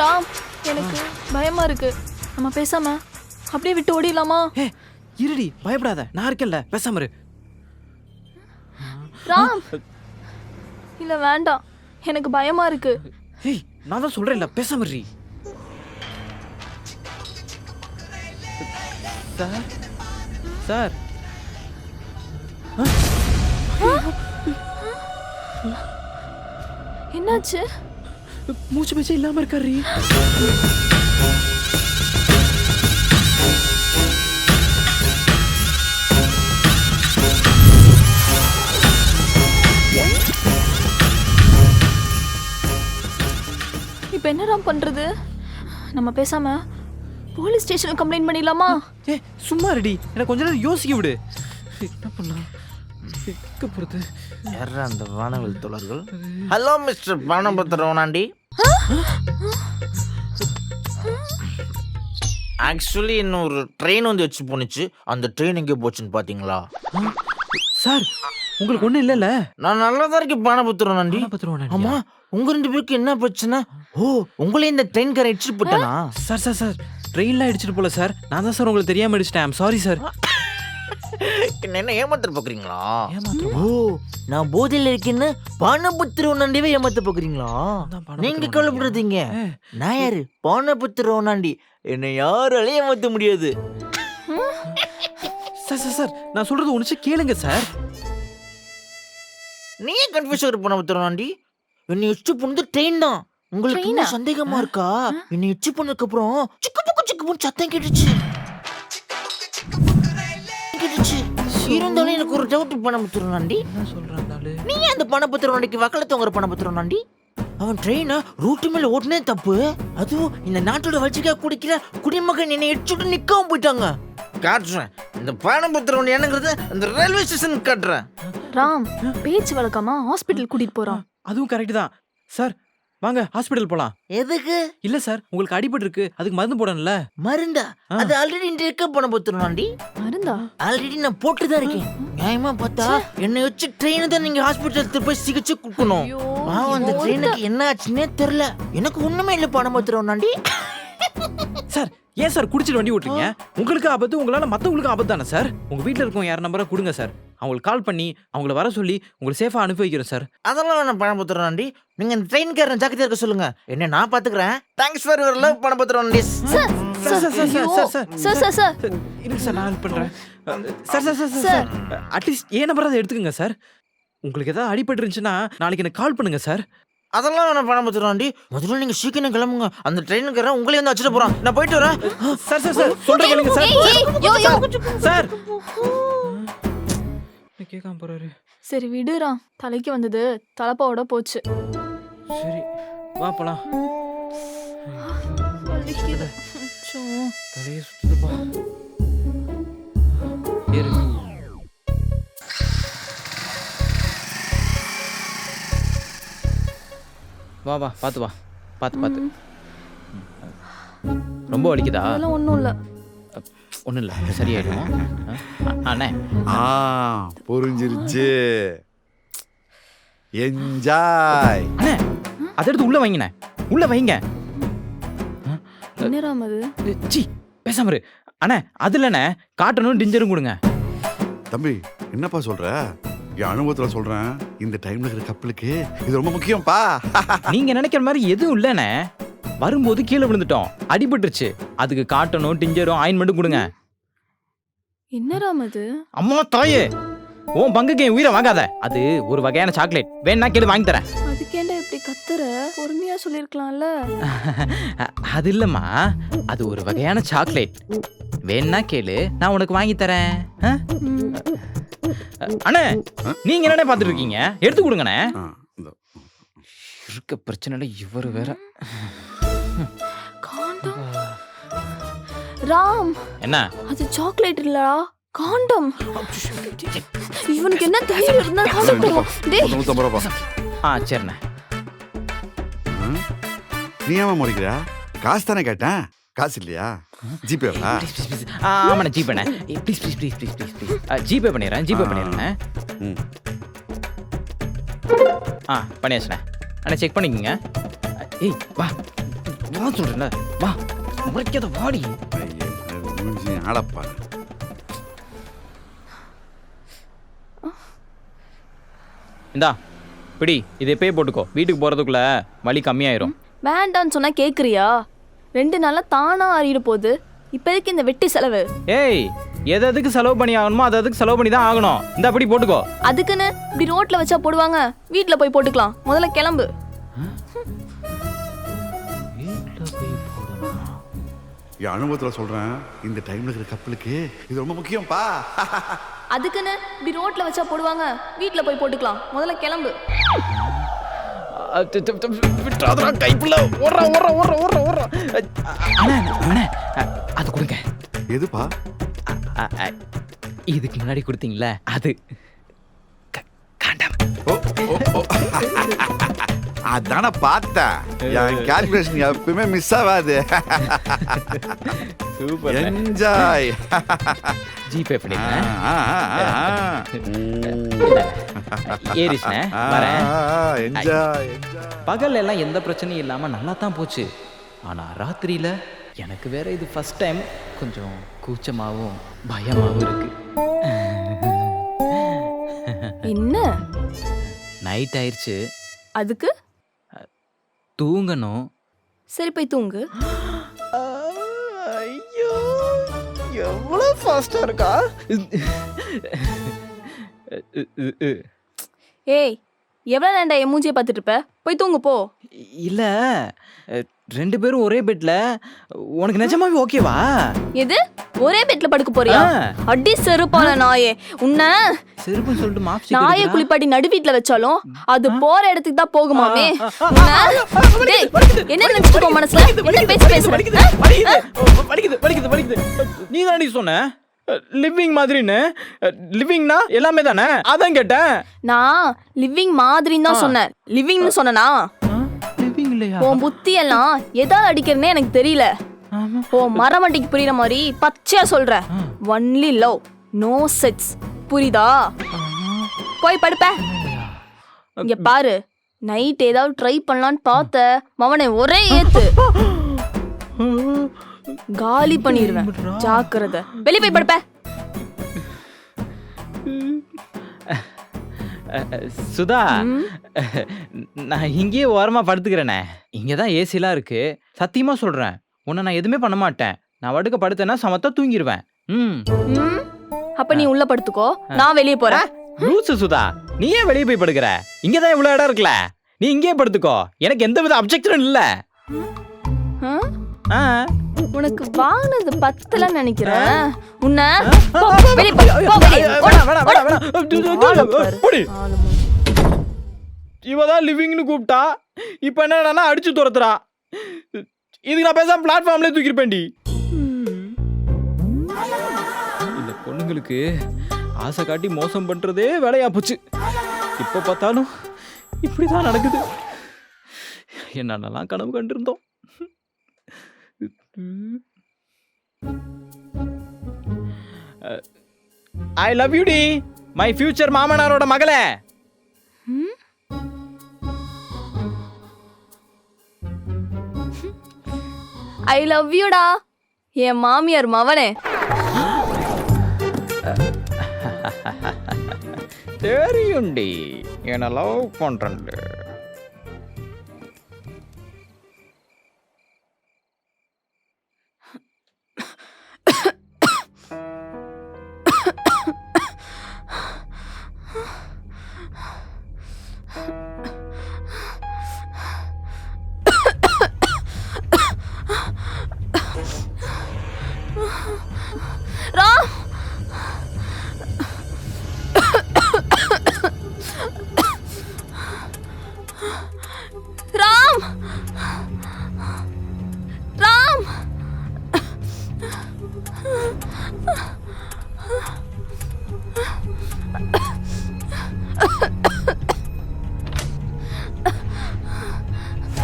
ராம், எனக்கு பயமா இருக்கு. நம்ம பேசாம அப்படியே விட்டு ஓடிடலாமா? இருடி, பயப்படாத, நான் இருக்கேன்ல, பேசாம இரு. ராம், இல்ல வேண்டாம், எனக்கு பயமா இருக்கு. ஏய், நான் தான் சொல்றேன்ல, பேசாம இரு. சார் சார் என்னாச்சு? மூச்சு பேச்சே இல்லாம இருக்காரு. இப்ப என்ன ராம் பண்றது? நம்ம பேசாம போலீஸ் ஸ்டேஷன்ல கம்ப்ளைண்ட் பண்ணிடலாமா? சும்மா ரெடி, எனக்கு கொஞ்ச நேரம் யோசிக்க விடு. என்ன பண்ணலாம்? யாரா அந்த வானவில் தோழர்கள்? Hello mister பானபத்திரவனாண்டி. ஆக்சுவலி இன்னும் ஒரு ட்ரெயின் வந்து வச்சு போனுச்சு. அந்த ட்ரெயின் எங்கே போச்சுன்னு பாத்தீங்களா? சார், உங்களுக்கு ஒண்ணும் இல்லைல்ல? நான் நல்லதா இருக்கேன் பானபத்திரவனாண்டி. ஆமா, உங்க 2 பேருக்கு என்ன பிரச்சனை? ஓ, உங்களே இந்த ட்ரெயின் காரை இடிச்சுட்டு போட்டேனா? சார் சார் சார், ட்ரெயின்லாம் இடிச்சிட்டு போல சார். நான் தான் சார் உங்களுக்கு தெரியாம இடிச்சிட்டேன். I'm sorry sir. என்ன ஏமாத்த பாக்குறீங்களா? ஓ, நான் போதையில் இருக்கேன்னு பானபத்திரவனாண்டியவே ஏமாத்த பாக்குறீங்களா? நீங்க கவலைப்படுறீங்க. நான் யாரு? பானபத்திரவனாண்டி. என்னை யாராலையும் ஏமாத்த முடியாது. சார் சார் சார், நான் சொல்றது ஒன்று கேளுங்க சார். நீ கன்ஃபியூஸ் ஆகிற பானபத்திரவனாண்டி. என்னை எச்சு பண்ணது ட்ரெயின் தான். உங்களுக்கு இன்னும் சந்தேகமா இருக்கா? என்னை எச்சு பண்ணதுக்கு அப்புறம் சிக்கு சத்தம் கேட்டுச்சு. இருந்தாலும் எனக்கு ஒரு டவுட் பானபத்திரவனாண்டி. என்ன சொல்றாண்டாலு? நீ அந்த பானபத்திரவனாண்டிக்கு வக்கல தோங்குற பானபத்திரவனாண்டி. அவன் ட்ரெயினை ரூட்டு மேல ஓட்டுனே தப்பு. அதுவும் இந்த நாட்டோட வச்சுக்கா குடிக்கிற குடிமகன் என்னை எச்சுட்டு நிக்காம போயிட்டாங்க. காட்டுறேன் இந்த பானபத்திரவனாண்டி என்னங்கிறது அந்த ரயில்வே ஸ்டேஷன் காட்டுறேன். ராம், பேச்சு வழக்கமா ஹாஸ்பிட்டல் கூட்டிட்டு போறான். அதுவும் கரெக்ட் தான் சார். வாங்க ஹாஸ்பிடல் போலாம். எதுக்கு? இல்ல சார், உங்களுக்கு அடிபட்டு இருக்கு, அதுக்கு மருந்து போடணும்ல. மருந்தா? அது ஆல்ரெடி இருக்க பானபத்திரவனாண்டி. மருந்தா? ஆல்ரெடி நான் போட்டுதான் இருக்கேன். நியாயமா பார்த்தா என்னை வச்சு ட்ரெயின் தான் நீங்க ஹாஸ்பிட்டல் போய் சிகிச்சை கொடுக்கணும். அந்த ட்ரெயினுக்கு என்ன ஆச்சுன்னே தெரியல. எனக்கு ஒண்ணுமே இல்ல பானபத்திரவனாண்டி. சார், ஏன் சார் குடிச்சிட்டு வண்டி ஓட்டுறீங்க? உங்களுக்கு ஆபத்து, உங்களால மத்தவங்களுக்கு ஆபத்து தானே சார். உங்க வீட்டுல இருக்கவங்க யார் நம்பரா கொடுங்க சார். அவங்களுக்கு கால் பண்ணி அவங்கள வர சொல்லி உங்களை சேஃபா அனுப்பி வைக்கிறேன் சார். அதெல்லாம் வேணாம் பானபத்திரவனாண்டி. நீங்க இந்த ட்ரெயின்காரன் ஜாக்கிரதையா இருக்க சொல்லுங்க. என்ன நான் பாத்துக்கிறேன். தேங்க்ஸ் ஃபார் யுவர் லவ் பானபத்திரவனாண்டி. Sir sir sir sir sir sir sir sir இருங்க சார், நான் ஹெல்ப் பண்றேன். Sir sir sir sir, at least ஏன் நம்பரை எடுத்துக்கங்க சார். உங்களுக்கு ஏதாவது அடிபட்டு இருந்துச்சுன்னா நாளைக்கு எனக்கு கால் பண்ணுங்க சார். அதெல்லாம் வேணாம் பானபத்திரவனாண்டி. முதல்ல நீங்க சீக்கிரம் கிளம்புங்க. அந்த ட்ரெயினுக்காரன் உங்களே வந்து அடிச்சிட்டு போறான். நான் போயிட்டு வரேன். சார் சார் சார், சொல்றேன் கேளுங்க சார். சார் கேட்காம போறாரு. சரி விடுறா, தலைக்கு வந்தது தலப்பாவோட போச்சு. சரி வா போலாம். தலையே சுத்துதுப்பா. ஏறு. வா வா, பாத்து வா, பாத்து. ரொம்ப வலிக்குதா? அதெல்லாம் ஒண்ணும் இல்ல. ஒன்றும் இல்லை, சரியாயிடும். அண்ணே புரிஞ்சிருச்சு. என்ஜாய். அண்ணே, அதை எடுத்து உள்ள வைங்கண்ணே, உள்ள வைங்க. என்ன ராம் அது? சி, பேசாம இரு. அண்ணே, அது இல்லைண்ணே, காட்டணும் டிஞ்சரும் கொடுங்க. தம்பி, என்னப்பா சொல்ற? என் அனுபவத்துல சொல்றேன், இந்த டைம்ல இருக்கிற கப்பலுக்கு இது ரொம்ப முக்கியம்ப்பா. நீங்க நினைக்கிற மாதிரி எதுவும் இல்லைண்ணே. வரும்போது கீழே விழுந்துட்டோம், அடிபட்டுருச்சு. அதுக்கு காட்டணும் டிஞ்சரும் ஆயின்மெண்ட்டும் கொடுங்க. என்ன ராம் அது? அம்மா தாயே, உன் பங்குக்கு என் உயிரை வாங்காத. அது ஒரு வகையான சாக்லேட், வேணா கேளு, வாங்கி தரேன். அதுக்கேண்டா இப்படி கத்துற? பொறுமையா சொல்லிருக்கலாம்ல. அது இல்லம்மா, அது ஒரு வகையான சாக்லேட். வேணா கேளு, நான் உனக்கு வாங்கி தரேன். அண்ணே, நீங்க என்னடா பாத்துட்டு இருக்கீங்க? எடுத்து கொடுங்கண்ணே. இருக்க பிரச்சனை இவரு வேற. ராம், என்ன அது சாக்லேட் இல்லடா, காண்டம். இவனுக்கு என்ன தைரியம் இருந்தா காண்டம் தருவான். டேய் 150 ரூபா. சரிண்ணே. நீ ஏமா முறைக்கிற? காசு தானே கேட்டேன், காசு இல்லையா? ஜிபேவா? ஆமாண்ணே, ஜிபேண்ணே. Please please please please please please GPay பண்ணிடுறேன். பண்ணியாச்சுண்ணே. அண்ணா செக் பண்ணிக்கோங்க. ஏய் வா வா சொல்றேன்ல வா முறைக்காத வாடி. மூஞ்சி ஆடப்பா. இந்தா பிடி இதை எப்பயே போட்டுக்கோ, வீட்டுக்கு போறதுக்குள்ள வலி கம்மியாயிரும். வேண்டான்னு சொன்னா கேக்குறியா? 2 நாளா தானா ஆறிட போகுது. இப்ப எதுக்கு இந்த வெட்டி செலவு? ஏய் எது எதுக்கு செலவு பண்ணி ஆகணுமோ அது அதுக்கு செலவு பண்ணி தான் ஆகணும். இந்த அப்படி போட்டுக்கோ. அதுக்குன்னு இப்படி ரோட்ல வச்சா போடுவாங்க? வீட்ல போய் போட்டுக்கலாம். முதல்ல கிளம்பு. என் அனுபவத்தில் சொல்றேன், இந்த டைம்ல இருக்கிற கப்பலுக்கு இது ரொம்ப முக்கியம்ப்பா. அதுக்குன்னு இப்படி ரோட்ல வச்சா போடுவாங்க? வீட்ல போய் போட்டுக்கலாம். முதல்ல கிளம்பு. விட்டுறாதடா கைப்புள்ள. ஓடுறா ஓடுறா ஓடுறா ஓடுறா ஓடுறா. அண்ணே அண்ணே அது கொடுங்க. எதுப்பா? இதுக்கு முன்னாடி கொடுத்தீங்களே அது காண்டம். அதான பார்த்தேன். என் கால்குலேஷன் எப்பவுமே மிஸ் ஆகாது. சூப்பர். என்ஜாய். ஜிபே பண்ணிடுங்க. ஏரிஸ்னே வரேன். என்ஜாய். பகல் எல்லாம் எந்த பிரச்சனையும் இல்லாம நல்லா தான் போச்சு. ஆனா ராத்திரியில எனக்கு வேற இது ஃபர்ஸ்ட் டைம். கொஞ்சம் கூச்சமாவும் பயமாவும் இருக்கு. என்ன நைட் ஆயிடுச்சு, அதுக்கு? தூங்கணும். சரி போய் தூங்கு. ஐயோ எவ்வளவு ஃபாஸ்டா இருக்கா. ஏய் எவ்வளவு நேரம்டா என் மூஞ்சியை பார்த்துட்டு இருப்ப? போய் தூங்கு போ. இல்ல 2 பேரும் ஒரே பெட்ல. உனக்கு நிஜமாவே ஓகேவா? எது ஒரே பெட்ல படுக்க போறியா? ஆ. அடி செருப்பால நாயே உன்ன. செருப்புன்னு சொல்லிட்டு மாப்ஸ் நாயை குளிப்பாட்டி நடு வீட்ல வச்சாலும் அது போற இடத்துக்கு தான் போகுமாமே. டேய், என்ன நினைச்சிட்டு மனசுல என்ன பேசுற? படிக்குது. நீ தானடி சொன்ன லிவிங் மாதிரின்னு. லிவிங்னா எல்லாமே தானே, அதான் கேட்டேன். நான் லிவிங் மாதிரின்னு தான் சொன்னேன். லிவிங்னு சொன்னனா? லிவிங் இல்லையா? உன் புத்தி எல்லாம் எதாவது அடிக்கிறனே எனக்கு தெரியல. உன் மரமண்டிக்கு புரியுற மாதிரி பச்சையா சொல்றேன். Only love, no sex. புரியுதா? போய் படுப்ப. இங்க பாரு, நைட் ஏதாவது ட்ரை பண்ணலான்னு பார்த்த மவனை ஒரே ஏத்து காலி பண்ணிடுவேன். ஜாக்கிரதை. வெளிய போய் படுப்ப. சுதா, நான் இங்கேயே ஓரமா படுத்துக்கிறேனே. இங்கதான் ஏசிலாம் இருக்கு. சத்தியமா சொல்றேன், உன்னை நான் எதுவுமே பண்ண மாட்டேன். நான் வடுக்க படுத்தேன்னா சமத்தா தூங்கிடுவேன். அப்ப நீ உள்ள படுத்துக்கோ, நான் வெளியே போறேன். லூசு சுதா, நீ ஏன் வெளியே போய் படுக்கிற? இங்கதான் இவ்வளவு இடம் இருக்குல்ல, நீ இங்கேயே படுத்துக்கோ. எனக்கு எந்த வித அப்ஜெக்ஷனும் இல்ல. உனக்கு வாங்கினது பத்தலன்னு நினைக்கிறேன். உன்ன வெளியே போ. இவதான் லிவிங்னு கூப்பிட்டா, இப்ப என்ன அடிச்சு துரத்துறா. இதுக்கு நான் பேசாம பிளாட்ஃபார்ம்ல தூக்கிருப்பேன்டி. இந்த பொண்ணுங்களுக்கு ஆசை காட்டி மோசம் பண்றதே வேலையா போச்சு. இப்ப பார்த்தாலும் இப்படிதான் நடக்குது. என்னென்னலாம் கனவு கண்டிருந்தோம். ஐ லவ் யூ டி, மை ஃபியூச்சர் மாமனாரோட மகளே. ஐ லவ் யூடா என் மாமியார் மவனே. தெரியும்டி என்ன லவ் பண்றேன். ராம், ராம், ராம்.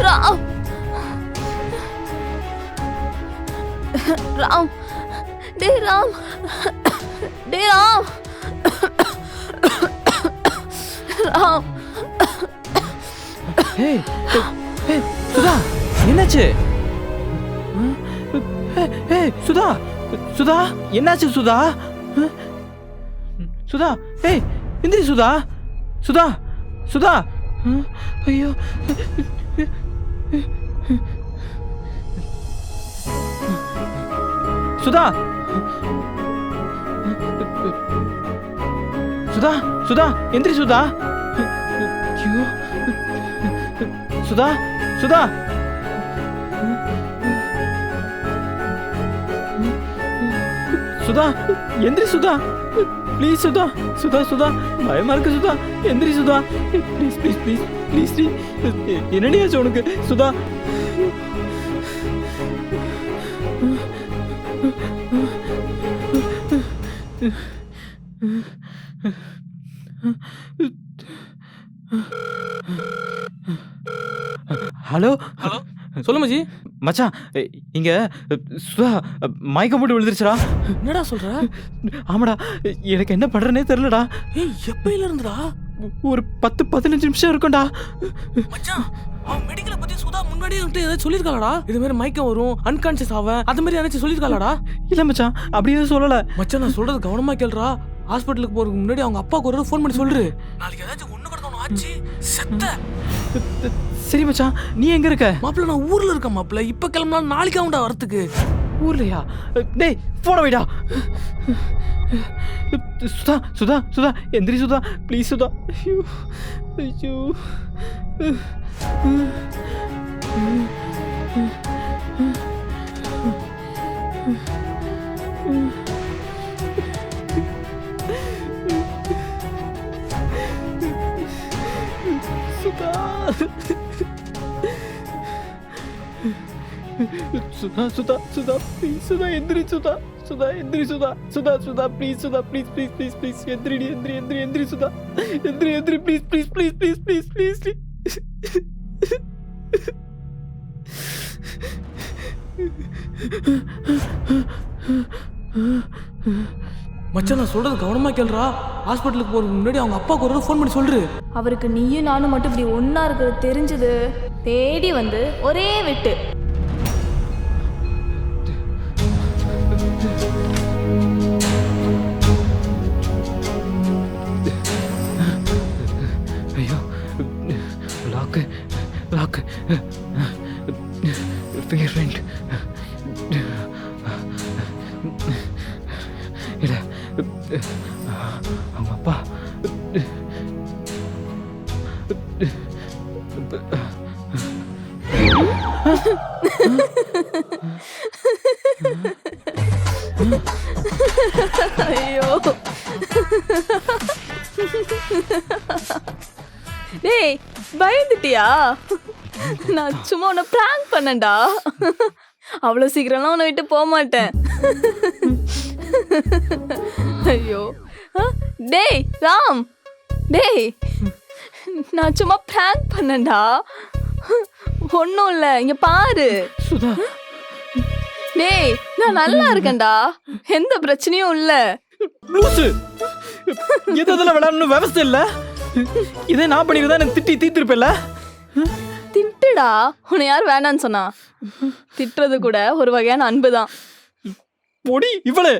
ராம், ராம், டே ராம், டே ராம், ராம். ஏய் சுதா, என்னாச்சு? ஏய் சுதா சுதா என்னாச்சு சுதா சுதா ஏய் எந்திரி சுதா சுதா சுதா ஐயோ சுதா சுதா சுதா எந்திரி சுதா ஐயோ சுதா சுதா சுதா எந்திரி சுதா ப்ளீஸ் சுதா சுதா சுதா பயமா இருக்கு சுதா எந்திரி Sudha please please please please என்னடி ஆச்சு உனக்கு சுதா ஹலோ ஹலோ சொல்லு மச்சி. மச்சான் இங்க சுதா மயக்கம் போட்டு விழுந்துருச்சுடா. என்னடா சொல்ற? ஆமாடா எனக்கு என்ன பண்றேனே தெரியலடா. ஏய் எப்பயில இருந்துடா? ஒரு 10-15 நிமிஷம் இருக்கும்டா. மச்சான் அவன் மெடிக்கலை பத்தி சுதா முன்னாடியே வந்துட்டு ஏதாச்சும் சொல்லியிருக்காளடா? இது மாதிரி மயக்கம் வரும், அன்கான்சியஸ் ஆவேன், அது மாதிரி ஏதாச்சும் சொல்லியிருக்காளடா? இல்ல மச்சான் அப்படி எதுவும் சொல்லல. மச்சான் நான் சொல்றது கவனமா கேளுடா. ஹாஸ்பிட்டலுக்கு போறதுக்கு முன்னாடி அவங்க அப்பாவுக்கு ஒரு ஃபோன் பண்ணி சொல்லிரு. நாளைக்கு ஏதாச்சும் ஒண்ணு கிடக்கணும் ஆச்சு செத்த. சரி மச்சான் நீ எங்க இருக்க? மாப்பிள்ள நான் ஊர்ல இருக்கேன் மாப்பிள்ள. இப்ப கிளம்பினா நாளைக்கு ஆகும்டா வரத்துக்கு. ஊர்லையா? டேய் போன வைடா. சுதா சுதா சுதா எந்திரி சுதா ப்ளீஸ் சுதா. ஐயோ ஐயோ சுதா சுதா சுதா சுதா ப்ளீஸ் சுதா எந்திரி சுதா சுதா எந்திரி Sudha Sudha Sudha please Sudha please please please please எந்திரி எந்திரி எந்திரி எந்திரி சுதா எந்திரி எந்திரி please please please please please please மச்சான் நான் சொல்றது கவனமா கேளுடா. ஹாஸ்பிட்டலுக்கு போறதுக்கு முன்னாடி அவங்க அப்பாவுக்கு ஒரு ஃபோன் பண்ணி சொல்லிரு. அவருக்கு நீயும் நானும் மட்டும் இப்படி ஒண்ணா இருக்கிறது தெரிஞ்சது தேடி வந்து ஒரே வெட்டு. ஐயோ லாக்கு லாக்கு ஃபிங்கர் பிரிண்ட் இல்ல அவங்க அப்பா ஐயோ டேய் பயந்துட்டியா? நான் சும்மா உன்னை பிராங்க் பண்ணேன்டா. அவ்வளோ சீக்கிரம்லாம் உன்னை விட்டு போக மாட்டேன். ஐயோ டேய் ராம் டேய் நான் சும்மா பிராங்க் பண்ணேன்டா. ஒன்றும் இல்லை இங்க பாரு. சுதா டேய் நான் நல்லா இருக்கேன்டா, எந்த பிரச்சனையும் இல்லை. லூசு எது அதெல்லாம் விளையாடணும் விவசாயம் இல்ல. இதே நான் பண்ணிருந்தா எனக்கு திட்டி தீர்த்திருப்பேன்ல. திட்டுடா, உன்னை யார் வேணான்னு சொன்னா? திட்டுறது கூட ஒரு வகையான அன்பு தான். பொடி இவளே.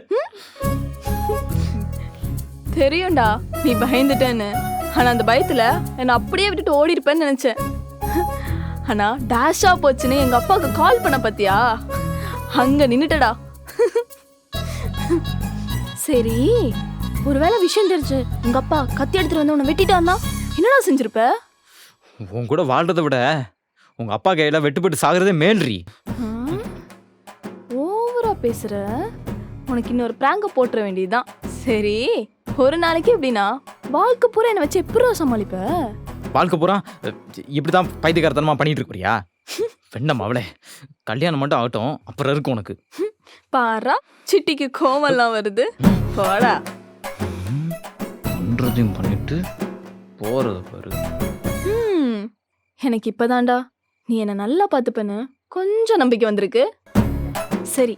தெரியும்டா நீ பயந்துட்டேன்னு. ஆனா அந்த பயத்துல என்னை அப்படியே விட்டுட்டு ஓடி இருப்பேன்னு நினைச்சேன். ஆனா டேஷா போச்சுன்னு எங்க அப்பாவுக்கு கால் பண்ண பத்தியா? அங்க நின்னுட்டடா. சரி ஒருவேளை விஷயம் தெரிஞ்சு உங்க அப்பா கத்தி எடுத்துட்டு வந்து உன்னை வெட்டிட்டு வந்தா என்னடா செஞ்சிருப்ப? உன் கூட வாழ்றதை விட உங்க அப்பா கையில வெட்டுப்பட்டு சாகுறதே மேல்றி. ஓவரா பேசுற. உனக்கு இன்னொரு பிராங்க போட்டுற வேண்டியதுதான். சரி ஒரு நாளைக்கு எப்படின்னா வாழ்க்கை பூரா என்னை வச்சு எப்படா சமாளிப்ப? வாழ்க்கை பூரா இப்படிதான் பைத்தியக்காரத்தனமா பண்ணிட்டு இருக்கிறியா? வெண்ணம் அவளே கல்யாணம் மட்டும் ஆகட்டும், அப்புறம் இருக்கும் உனக்கு. பாரா சிட்டிக்கு கோவம்லாம் வருது. போடா. பண்றதையும் பண்ணிட்டு போறது பாரு. எனக்கு இப்பதான்டா நீ என்ன நல்லா பார்த்துப்பேன்னு கொஞ்சம் நம்பிக்கை வந்திருக்கு. சரி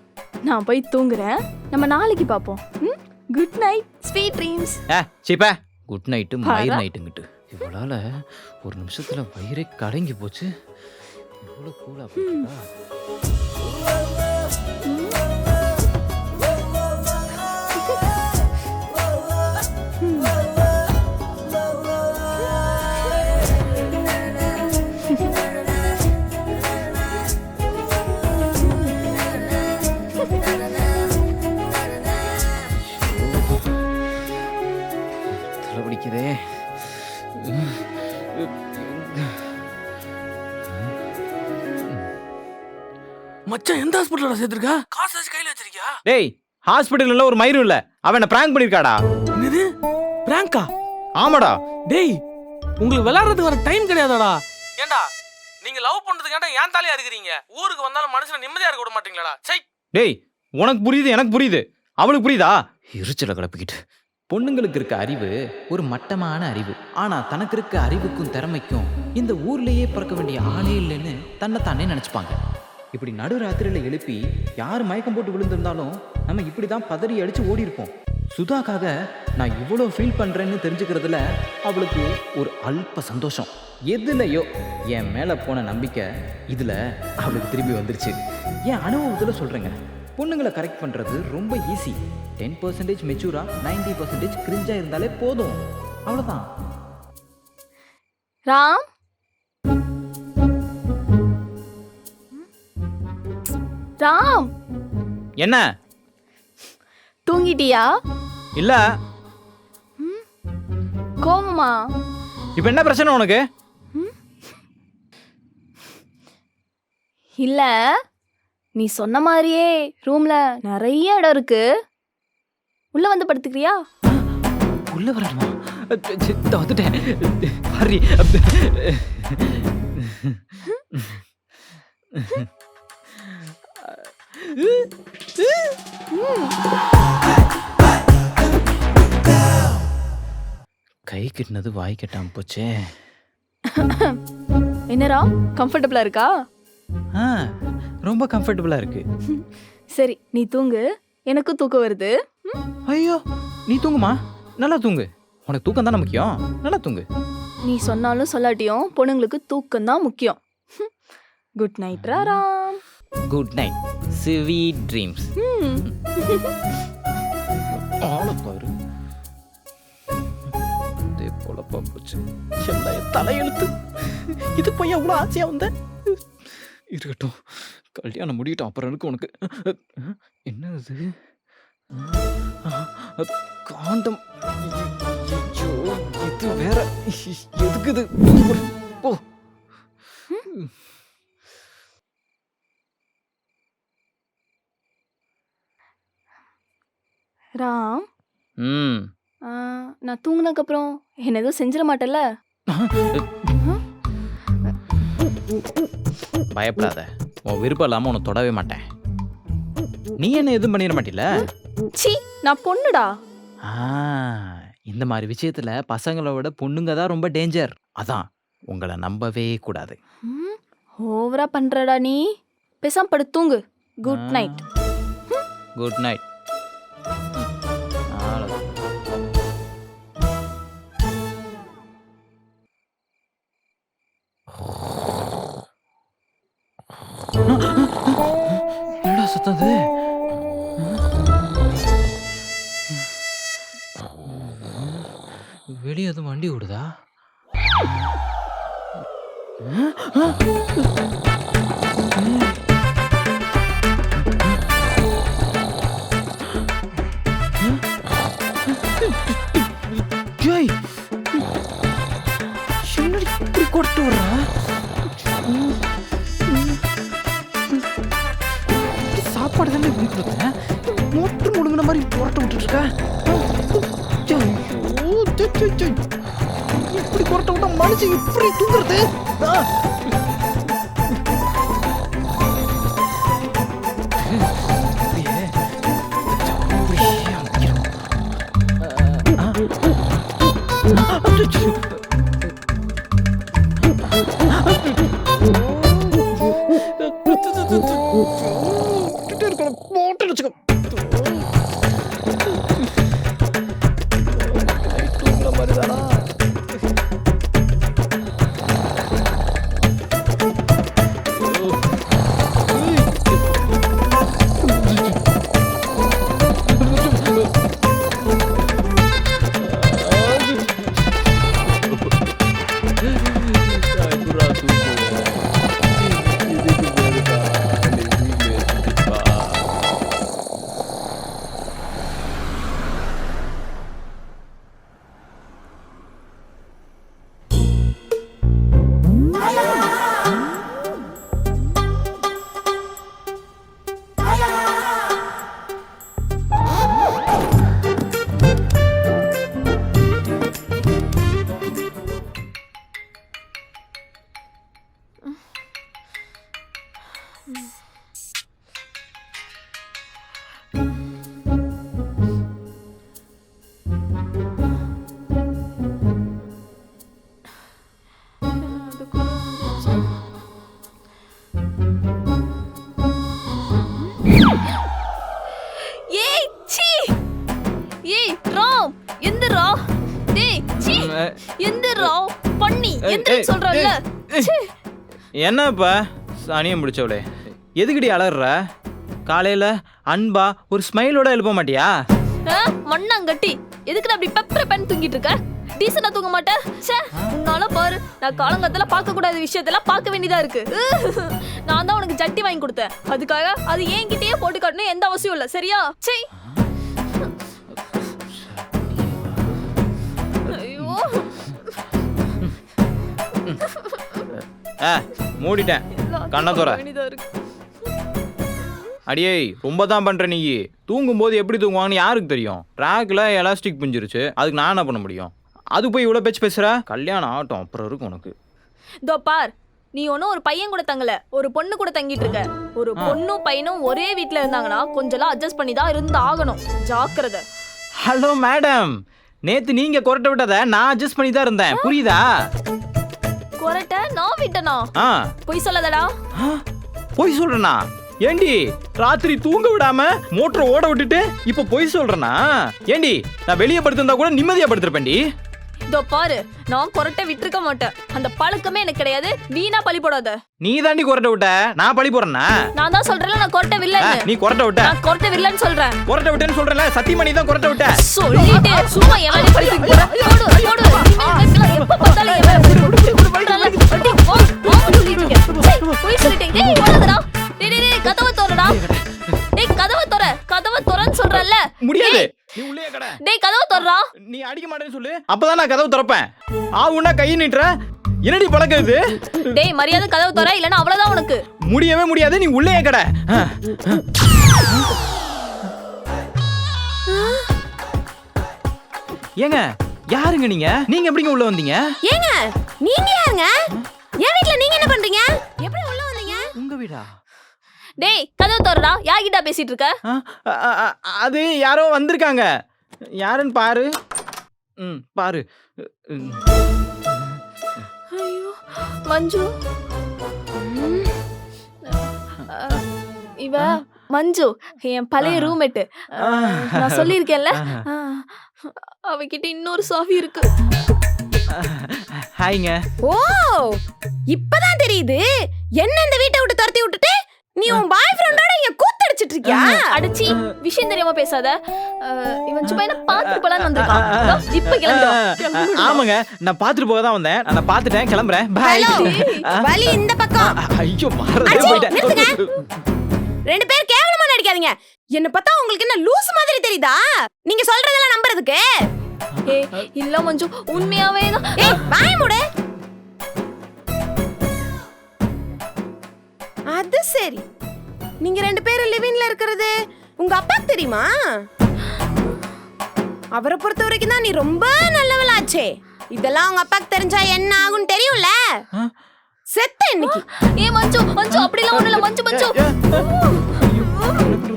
நான் போய் தூங்குறேன். நம்ம நாளைக்கு பார்ப்போம். Good night sweet dreams. சீப்பா குட் நைட்டு மயிர் நைட்டுங்கிட்டு. இவளால ஒரு நிமிஷத்துல வயிறே கலங்கி போச்சு. இவ்வளவு கூலா போட்டா மச்சான் எந்த ஹாஸ்பிட்டலோட சேர்த்திருக்கா? காசு வச்சு கையில வச்சிருக்கியா? டேய் ஹாஸ்பிட்டல்ல ஒரு மயிரும் இல்ல, அவனை பிராங்க் பண்ணிருக்காடா. என்னது பிராங்கா? ஆமாடா. டேய் உங்களுக்கு விளையாடுறதுக்கு வர டைம் கிடையாதாடா? ஏன்டா நீங்க லவ் பண்றதுக்காண்ட ஏன் தாலியா இருக்கிறீங்க? ஊருக்கு வந்தாலும் மனுஷனை நிம்மதியா இருக்க விட மாட்டீங்களாடா? சை. டேய் உனக்கு புரியுது, எனக்கு புரியுது, அவளுக்கு புரியுதா? எரிச்சல கிளப்பிக்கிட்டு. பொண்ணுங்களுக்கு இருக்க அறிவு ஒரு மட்டமான அறிவு. ஆனா தனக்கு இருக்க அறிவுக்கும் திறமைக்கும் இந்த ஊர்லயே பிறக்க வேண்டிய ஆளே இல்லைன்னு தன்னைத்தானே நினைச்சுப்பாங்க. இப்படி நடுராத்திரியில எழுப்பி யார் மயக்கம் போட்டு விழுந்திருந்தாலும் நம்ம இப்படிதான் பதறி அடிச்சு ஓடி இருப்போம். சுதாக்காக நான் இவ்வளோ ஃபீல் பண்றேன்னு தெரிஞ்சுக்கிறதுல அவளுக்கு ஒரு அல்ப சந்தோஷம். எதுலையோ என் மேல போன நம்பிக்கை இதுல அவளுக்கு திரும்பி வந்துருச்சு. என் அனுபவத்துல சொல்றேங்க, பொண்ணுங்களை கரெக்ட் பண்றது ரொம்ப ஈஸி. 10% மெச்சூரா 90% கிரிஞ்சா இருந்தாலே போதும், அவ்வளவுதான். ராம், ராம், என்ன? தூங்கிட்டியா? இல்ல. கோவமா? இப்ப என்ன பிரச்சனை உனக்கு? இல்ல, நீ சொன்ன மாதிரியே ரூம்ல நிறைய இடம் இருக்கு, உள்ள வந்து படுத்துக்கிறியா? உள்ள வரணுமா? வந்துட்டேன். ஹரி. கை கிட்டினது வாய் கட்டாம போச்சே. என்னடா கம்ஃபர்டபுளா இருக்கா? ரொம்ப கம்ஃபர்டபுளா இருக்கு. சரி நீ தூங்கு, எனக்கும் தூக்கம் வருது. ஐயோ நீ தூங்குமா, நல்லா தூங்கு. உனக்கு தூக்கம் தானே முக்கியம், நல்லா தூங்கு. நீ சொன்னாலும் சொல்லாட்டியும் பொண்ணுங்களுக்கு தூக்கம் தான் முக்கியம். Good night Ram. Good night, sweet dreams. ஆளை பாரு, இதே பொழப்பா போச்சு. எல்லாம் தலையெழுத்து. இது போய் எவ்வளோ ஆசையா வந்த. இருக்கட்டும், கல்யாணம் முடியட்டும், அப்புறம் இருக்கு உனக்கு. என்ன இது? காண்டம். ஐயோ, இது வேற எதுக்குது? போ. ராம், ம் நான் தூங்குனதுக்கு அப்புறம் என்ன எதுவும் செஞ்சிட மாட்டேல்ல? பயப்படாத, உன் விருப்பம் இல்லாம உன்னை தொடவே மாட்டேன். நீ என்ன எதுவும் பண்ணிட மாட்டில? சீ, நான் பொண்ணுடா. இந்த மாதிரி விஷயத்துல பசங்களை விட பொண்ணுங்க தான் ரொம்ப டேஞ்சர். அதான் உங்களை நம்பவே கூடாது. ஓவரா பண்றடா நீ. பேசாம படுத்து தூங்கு. Good night. Good night. என்னடா சத்தது? வெளியே எதுவும் வண்டி ஓடுதா? இப்படி கொட்டு வர்றா? சாப்பாடு தானே கொடுத்தேன், மோட்டர் முழுங்கின மாதிரி புரட்ட விட்டுட்டு இருக்க. இப்படி புரட்ட விட்டா மனுஷன் இப்படி தூங்குறது? எந்திரா. டேய் சீ எந்திரா பண்ணி எந்திர சொல்றல்ல. என்னப்பா சனியம் முடிச்சவளே, எதுக்குடி அலற? காலையில அன்பா ஒரு ஸ்மைலோட எழுப்ப மாட்டியா? மண்ணாங்கட்டி எதுக்கு அப்படி பெப்பர பென் தூங்கிட்டு இருக்க? டீசனா தூங்க மாட்டேன். ச்சே உன்னால பாரு, நான் காலங்கத்துல பார்க்க கூடாத விஷயத்தெல்லாம் பார்க்க வேண்டியதா இருக்கு. நான் தான் உனக்கு ஜட்டி வாங்கி கொடுத்தேன், அதுக்காக அது என்கிட்டயே போட்டு காட்டணும் எந்த அவசியம் இல்ல, சரியா? சீ. ஐயோ மூடிட்டேன், கண்ணை தோற. வேண்டியதா இருக்கு. அடியே ரொம்ப தான் பண்ற நீ. தூங்கும்போது எப்படி தூங்குவாங்கன்னு யாருக்கு தெரியும்? ட்ராக்ல எலாஸ்டிக் பிஞ்சிருச்சு, அதுக்கு நான் என்ன பண்ண முடியும்? அது போய் இவ்வளோ பேச்சு பேசுற? கல்யாணம் ஆகட்டும், அப்புறம் இருக்கும் உனக்கு. இதோ பார், நீ ஒன்னும் ஒரு பையன் கூட தங்கல, ஒரு பொண்ணு கூட தங்கிட்டு இருக்க. ஒரு பொண்ணும் பையனும் ஒரே வீட்ல இருந்தாங்கன்னா கொஞ்சம் அட்ஜஸ்ட் பண்ணி தான் இருந்து ஆகணும். ஜாக்கிரதை. ஹலோ மேடம், நேத்து நீங்க கொரட்டை விட்டத நான் அட்ஜஸ்ட் பண்ணி தான் இருந்தேன், புரியுதா? கொரட்ட நான் விட்டனா? பொய் சொல்லாதடா. பொய் சொல்றேனா? ஏண்டி ராத்திரி தூங்க விடாம மோட்டரை ஓட விட்டுட்டு இப்ப பொய் சொல்றேனா? ஏண்டி நான் வெளியே படுத்திருந்தா கூட நிம்மதியா படுத்திருப்பேன்டி. இதோ பாரு, நான் கொரட்டை விட்டுருக்க மாட்டேன். அந்த பழக்கமே எனக்கு கிடையாது. வீணா பழி போடாத. நீ தாண்டி கொரட்டை விட்ட, நான் பழி போறேன்னா? நான் தான் சொல்றேன்ல, நான் கொரட்டை வில்லன்னு. நீ கொரட்டை விட்ட. நான் கொரட்டை வில்லன்னு சொல்றேன். கொரட்டை விட்டேன்னு சொல்றேன்ல, சத்தியமா நீ தான் கொரட்டை விட்ட. சொல்லிட்டே சும்மா என் மேல பழி தூக்கி போற. போடு போடு. இனிமேல் எப்ப பார்த்தாலும் என் மேல பழி போடுறல. அடி போ போ சொல்லிட்டீங்க. போய் சொல்லிட்டீங்க. டேய் ஓடாதடா. டேய் டேய் கதவை தோறடா. டேய் கதவை தோற. கதவை தோறன்னு சொல்றல்ல. முடியாது. நீ உள்ளே கடை. டேய் கதவை தோறடா. நீ அடிக்க மாட்டேன்னு சொல்லு, அப்பதான் நான் கதவு திறப்பேன். ஆவுன்னா கை நீட்ற. என்னடி பழக்கம் இது? டேய் மரியாதை கதவை தோற, இல்லனா அவ்வளவுதான் உனக்கு. முடியவே முடியாது, நீ உள்ளே கடை. ஏங்க யாருங்க நீங்க? நீங்க எப்படிங்க உள்ள வந்தீங்க? ஏங்க நீங்க யாருங்க? என் வீட்ல நீங்க என்ன பண்றீங்க? எப்படி உள்ள வந்தீங்க? உங்க வீடா? டேய் கதவை தோறடா. யார்கிட்ட பேசிட்டு இருக்க? அது யாரோ வந்திருக்காங்க. யாருன்னு பாரு. பாரு. ஐயோ மஞ்சு. இவ மஞ்சு என் பழைய ரூம்மேட். நான் சொல்லியிருக்கேன்ல, அவகிட்ட இன்னொரு சாவி இருக்கு. ஹாய்ங்க. ஓ இப்பதான் தெரியுது. என்ன இந்த வீட்டை விட்டு துரத்தி விட்டுட்டு நீ உன் பாய் ஃப்ரெண்டோட இங்க கூத்தடிச்சிட்டு இருக்கியா? அடிச்சி விஷயம் தெரியாம பேசாத. இவன் சும்மா என்ன பாத்துட்டு போலான்னு வந்திருக்கான். இப்ப கிளம்புறோம். ஆமாங்க, நான் பாத்துட்டு போக தான் வந்தேன். நான் பாத்துட்டேன், கிளம்புறேன். பாய். வலி இந்த பக்கம். ஐயோ மறந்தே போயிட்டேன். ரெண்டு பேர் கேவலமா நடிக்காதீங்க. என்ன பார்த்தா உங்களுக்கு என்ன லூஸ் மாதிரி தெரியுதா? நீங்க சொல்றதெல்லாம் நம்புறதுக்கு? ஏய் இல்ல மஞ்சு, உண்மையாவே தான். ஏய் வாய் மூடு. அது சரி, நீங்க ரெண்டு பேரும் லிவிங்ல இருக்கிறது உங்க அப்பாக்கு தெரியுமா? அவரை பொறுத்த வரைக்கும் தான் நீ ரொம்ப நல்லவளாச்சே. இதெல்லாம் உங்க அப்பாக்கு தெரிஞ்சா என்ன ஆகும் தெரியும்ல? செத்த இன்னைக்கு. ஏய் மஞ்சு மஞ்சு அப்படிலாம் ஒண்ணு இல்ல. மஞ்சு மஞ்சு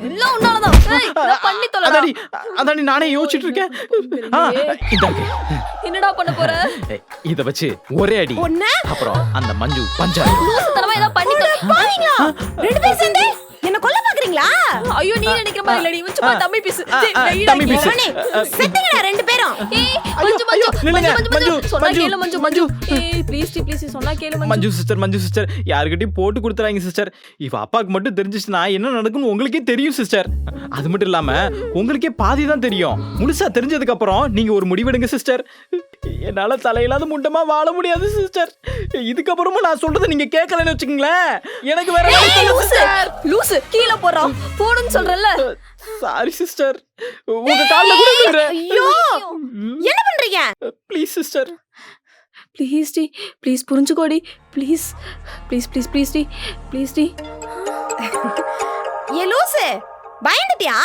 எல்லாம் உன்னாலதான். ஏய் நான் பண்ணி தொலைடா. அதானி நானே யோசிச்சிட்டு இருக்கேன். என்னடா பண்ண போற? இத வச்சு ஒரே அடி. அப்புறம் அந்த மஞ்சு பஞ்சா தரமா ஏதோ பண்ணி பாவீங்களா? ரெண்டு பேரும் சேர்ந்து என்ன கொல்ல பாக்குறீங்களா? ஐயோ நீ நினைக்கிற மாதிரி இல்ல. நீ சும்மா தம்பி பீஸ். தம்பி பீஸ். செத்துங்கடா ரெண்டு பேரும். ஏய் மஞ்சு மஞ்சு மஞ்சு மஞ்சு சொன்னா கேளு மஞ்சு மஞ்சு. ஏய் ப்ளீஸ் ப்ளீஸ் சொன்னா கேளு மஞ்சு. மஞ்சு சிஸ்டர் யார்கிட்டயும் போட்டு கொடுத்துறாங்க சிஸ்டர். இவ அப்பாக்கு மட்டும் தெரிஞ்சிச்சுனா என்ன நடக்கும்னு உங்களுக்கே தெரியும் சிஸ்டர். அது மட்டும் இல்லாம உங்களுக்கே பாதி தான் தெரியும். முழுசா தெரிஞ்சதுக்கு அப்புறம் நீங்க ஒரு முடிவெடுங்க சிஸ்டர். என்னால தலையில்லாத முண்டமா வாழ முடியாது சிஸ்டர். இதுக்கப்புறமும் நான் சொல்றதை நீங்க கேட்கலன்னு வச்சுக்கீங்களேன், எனக்கு வேற லூசு கீழ போறோம் போடுன்னு சொல்றல்ல. சாரி சிஸ்டர், உங்க கால்ல கூட விடுறேன். ஐயோ என்ன பண்றீங்க? ப்ளீஸ் சிஸ்டர், ப்ளீஸ் டி ப்ளீஸ் புரிஞ்சுக்கோடி. ப்ளீஸ் ப்ளீஸ் ப்ளீஸ் ப்ளீஸ் டி ப்ளீஸ் டி. ஏ லூசு பயந்துட்டியா?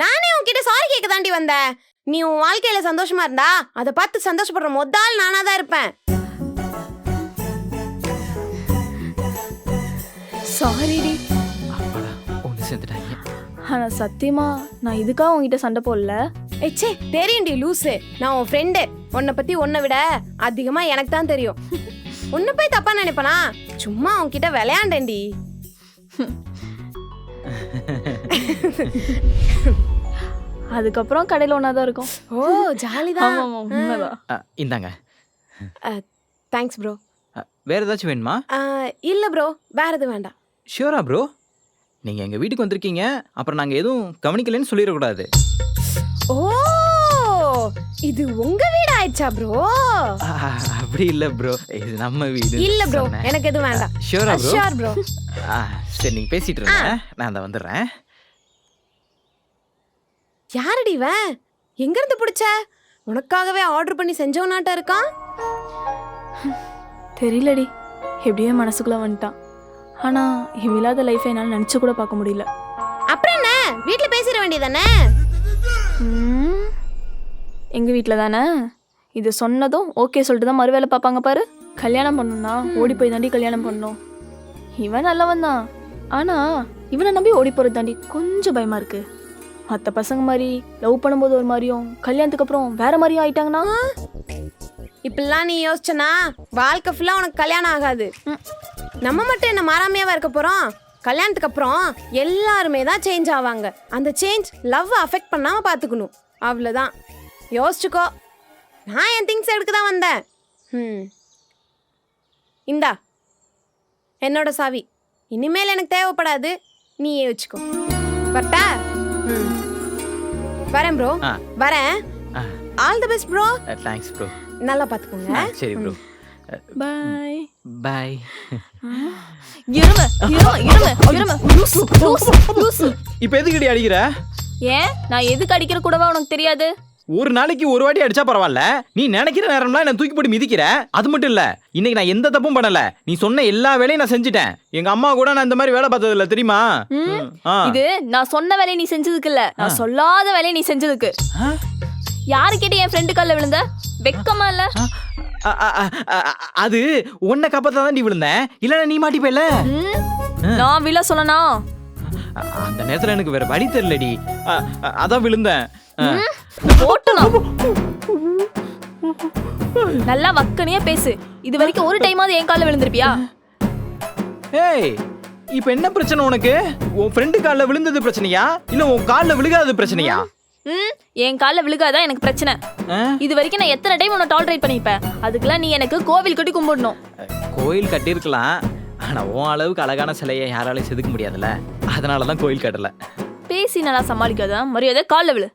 நானே உன்கிட்ட சாரி கேட்க தாண்டி வந்தேன். நீ உன் வாழ்க்கையில சந்தோஷமா இருந்தா அதை பார்த்து சந்தோஷப்படுற முதல் நானா தான் இருப்பேன். சாரி டி. ஒன்னு சேர்ந்துட்டாங்க. ஆனா சத்தியமா நான் இதுக்காக உன்கிட்ட சண்டை போடல. ஏச்சே தெரியும்டி லூசு, நான் உன் ஃப்ரெண்டு. உன்னை பத்தி உன்னை விட அதிகமா எனக்கு தான் தெரியும். உன்னை போய் தப்பா நினைப்பனா? சும்மா உன்கிட்ட அதுக்கப்புறம் கடையில ஒன்னா தான் இருக்கும். ஓ ஜாலிதான். ஆமா ஆமா உண்மைதான். இந்தாங்க. Thanks bro. வேற ஏதாச்சும் வேணுமா? இல்ல ப்ரோ, வேற எதுவும் வேண்டாம். ஷியோரா ப்ரோ? நீங்க எங்க வீட்டுக்கு வந்திருக்கீங்க, அப்புறம் நாங்க எதுவும் கவனிக்கலன்னு சொல்லிடக்கூடாது. ஓ இது உங்க வீடு ஆயிடுச்சா ப்ரோ? அப்படி இல்ல ப்ரோ, இது நம்ம வீடு. இல்ல ப்ரோ, எனக்கு எதுவும் வேண்டாம். ஷியோரா ப்ரோ? Sure bro. சரி நீங்க பேசிட்டு இருங்க, நான் அந்த வந்துடுறேன். யாரடி இவன்? எங்க இருந்து பிடிச்ச? உனக்காகவே ஆர்டர் பண்ணி செஞ்சவனாட்ட இருக்கான். தெரியலடி, எப்படியோ மனசுக்குள்ள வந்துட்டான். ஆனா இவன் இல்லாத லைஃபை என்னால் நினைச்சு கூட பார்க்க முடியல. அப்புறம் என்ன, வீட்ல பேசிட வேண்டியதானே? எங்க வீட்ல தானே. இது சொன்னதும் ஓகே சொல்லிட்டு தான் மறுவேளை பார்ப்பாங்க பாரு. கல்யாணம் பண்ணணும்னா ஓடி போய் தாண்டி கல்யாணம் பண்ணணும். இவன் நல்லவன் தான், ஆனா இவனை நம்பி ஓடி போறது தாண்டி கொஞ்சம் பயமா இருக்கு. மற்ற பசங்க மாதிரி லவ் பண்ணும்போது ஒரு மாதிரியும் கல்யாணத்துக்கு அப்புறம் வேற மாதிரியும் ஆயிட்டாங்கன்னா. இப்பெல்லாம் நீ யோசிச்சனா வாழ்க்கை ஃபுல்லா உனக்கு கல்யாணம் ஆகாது. நம்ம மட்டும் என்ன மாறாமையாவா இருக்க போறோம்? கல்யாணத்துக்கு அப்புறம் எல்லாருமே தான் சேஞ்ச் ஆவாங்க. அந்த சேஞ்ச் லவ் அஃபெக்ட் பண்ணாம பாத்துக்கணும், அவ்வளவுதான். யோசிச்சுக்கோ. நான் என் திங்ஸ் எடுக்க தான் வந்தேன். இந்தா என்னோட சாவி. இனிமேல் எனக்கு தேவைப்படாது, நீயே வச்சுக்கோ. வரட்டா? வரேன் ப்ரோ. வரேன். All the best bro. Thanks bro. நல்லா பாத்துக்கோங்க. சரி ப்ரோ. By by. இரும இரும இரும இரும லூசு லூசு லூசு. இப்போ எதுக்குடி அடிக்கிற? ஏன் நான் எதுக்கு அடிக்கிற கூடவா உனக்கு தெரியாது? ஒரு நாளைக்கு ஒரு வாட்டி அடிச்சா பரவாயில்ல, நீ நினைக்கிற நேரம்லாம் என்ன தூக்கி போட்டு மிதிக்கிற. அது மட்டும் இல்ல, இன்னைக்கு நான் எந்த தப்பும் பண்ணல. நீ சொன்ன எல்லா வேலையும் நான் செஞ்சுட்டேன். எங்க அம்மா கூட நான் இந்த மாதிரி வேலை பார்த்தது இல்ல, தெரியுமா? இது நான் சொன்ன வேலையை நீ செஞ்சதுக்கு இல்ல, நான் சொல்லாத வேலையை நீ செஞ்சதுக்கு. யாரு கேட்டு என் ஃப்ரெண்டு கால்ல விழுந்த? வெக்கமா இல்ல? அது உன்னை காப்பாத்த தான் நீ விழுந்தேன், இல்ல நீ மாட்டிப்பேல. நான் விழ சொன்னா அந்த நேரத்துல எனக்கு வேற வழி தெரியலடி, அதான் விழுந்தேன். நல்லா வக்கனையா பேசு. இது வரைக்கும் ஒரு டைமாவது என் கால்ல விழுந்திருப்பியா? ஏய், இப்போ என்ன பிரச்சனை உனக்கு? உன் ஃப்ரெண்டு கால்ல விழுந்தது பிரச்சனையா, இல்ல உன் கால்ல விழுகாதது பிரச்சனையா? என் கால்ல விழுகாதான் எனக்கு பிரச்சனை. இது வரைக்கும் நான் எத்தனை டைம் உன்னை டாலரேட் பண்ணிப்பேன். அதுக்கெல்லாம் நீ எனக்கு கோவில் கட்டி கும்பிடணும். கோயில் கட்டியிருக்கலாம், ஆனா உன் அளவுக்கு அழகான சிலையை யாராலையும் செதுக்க முடியாதுல்ல, அதனாலதான் கோயில் கட்டல. பேசி நல்லா சமாளிக்காத, மரியாதை கால்ல விழு.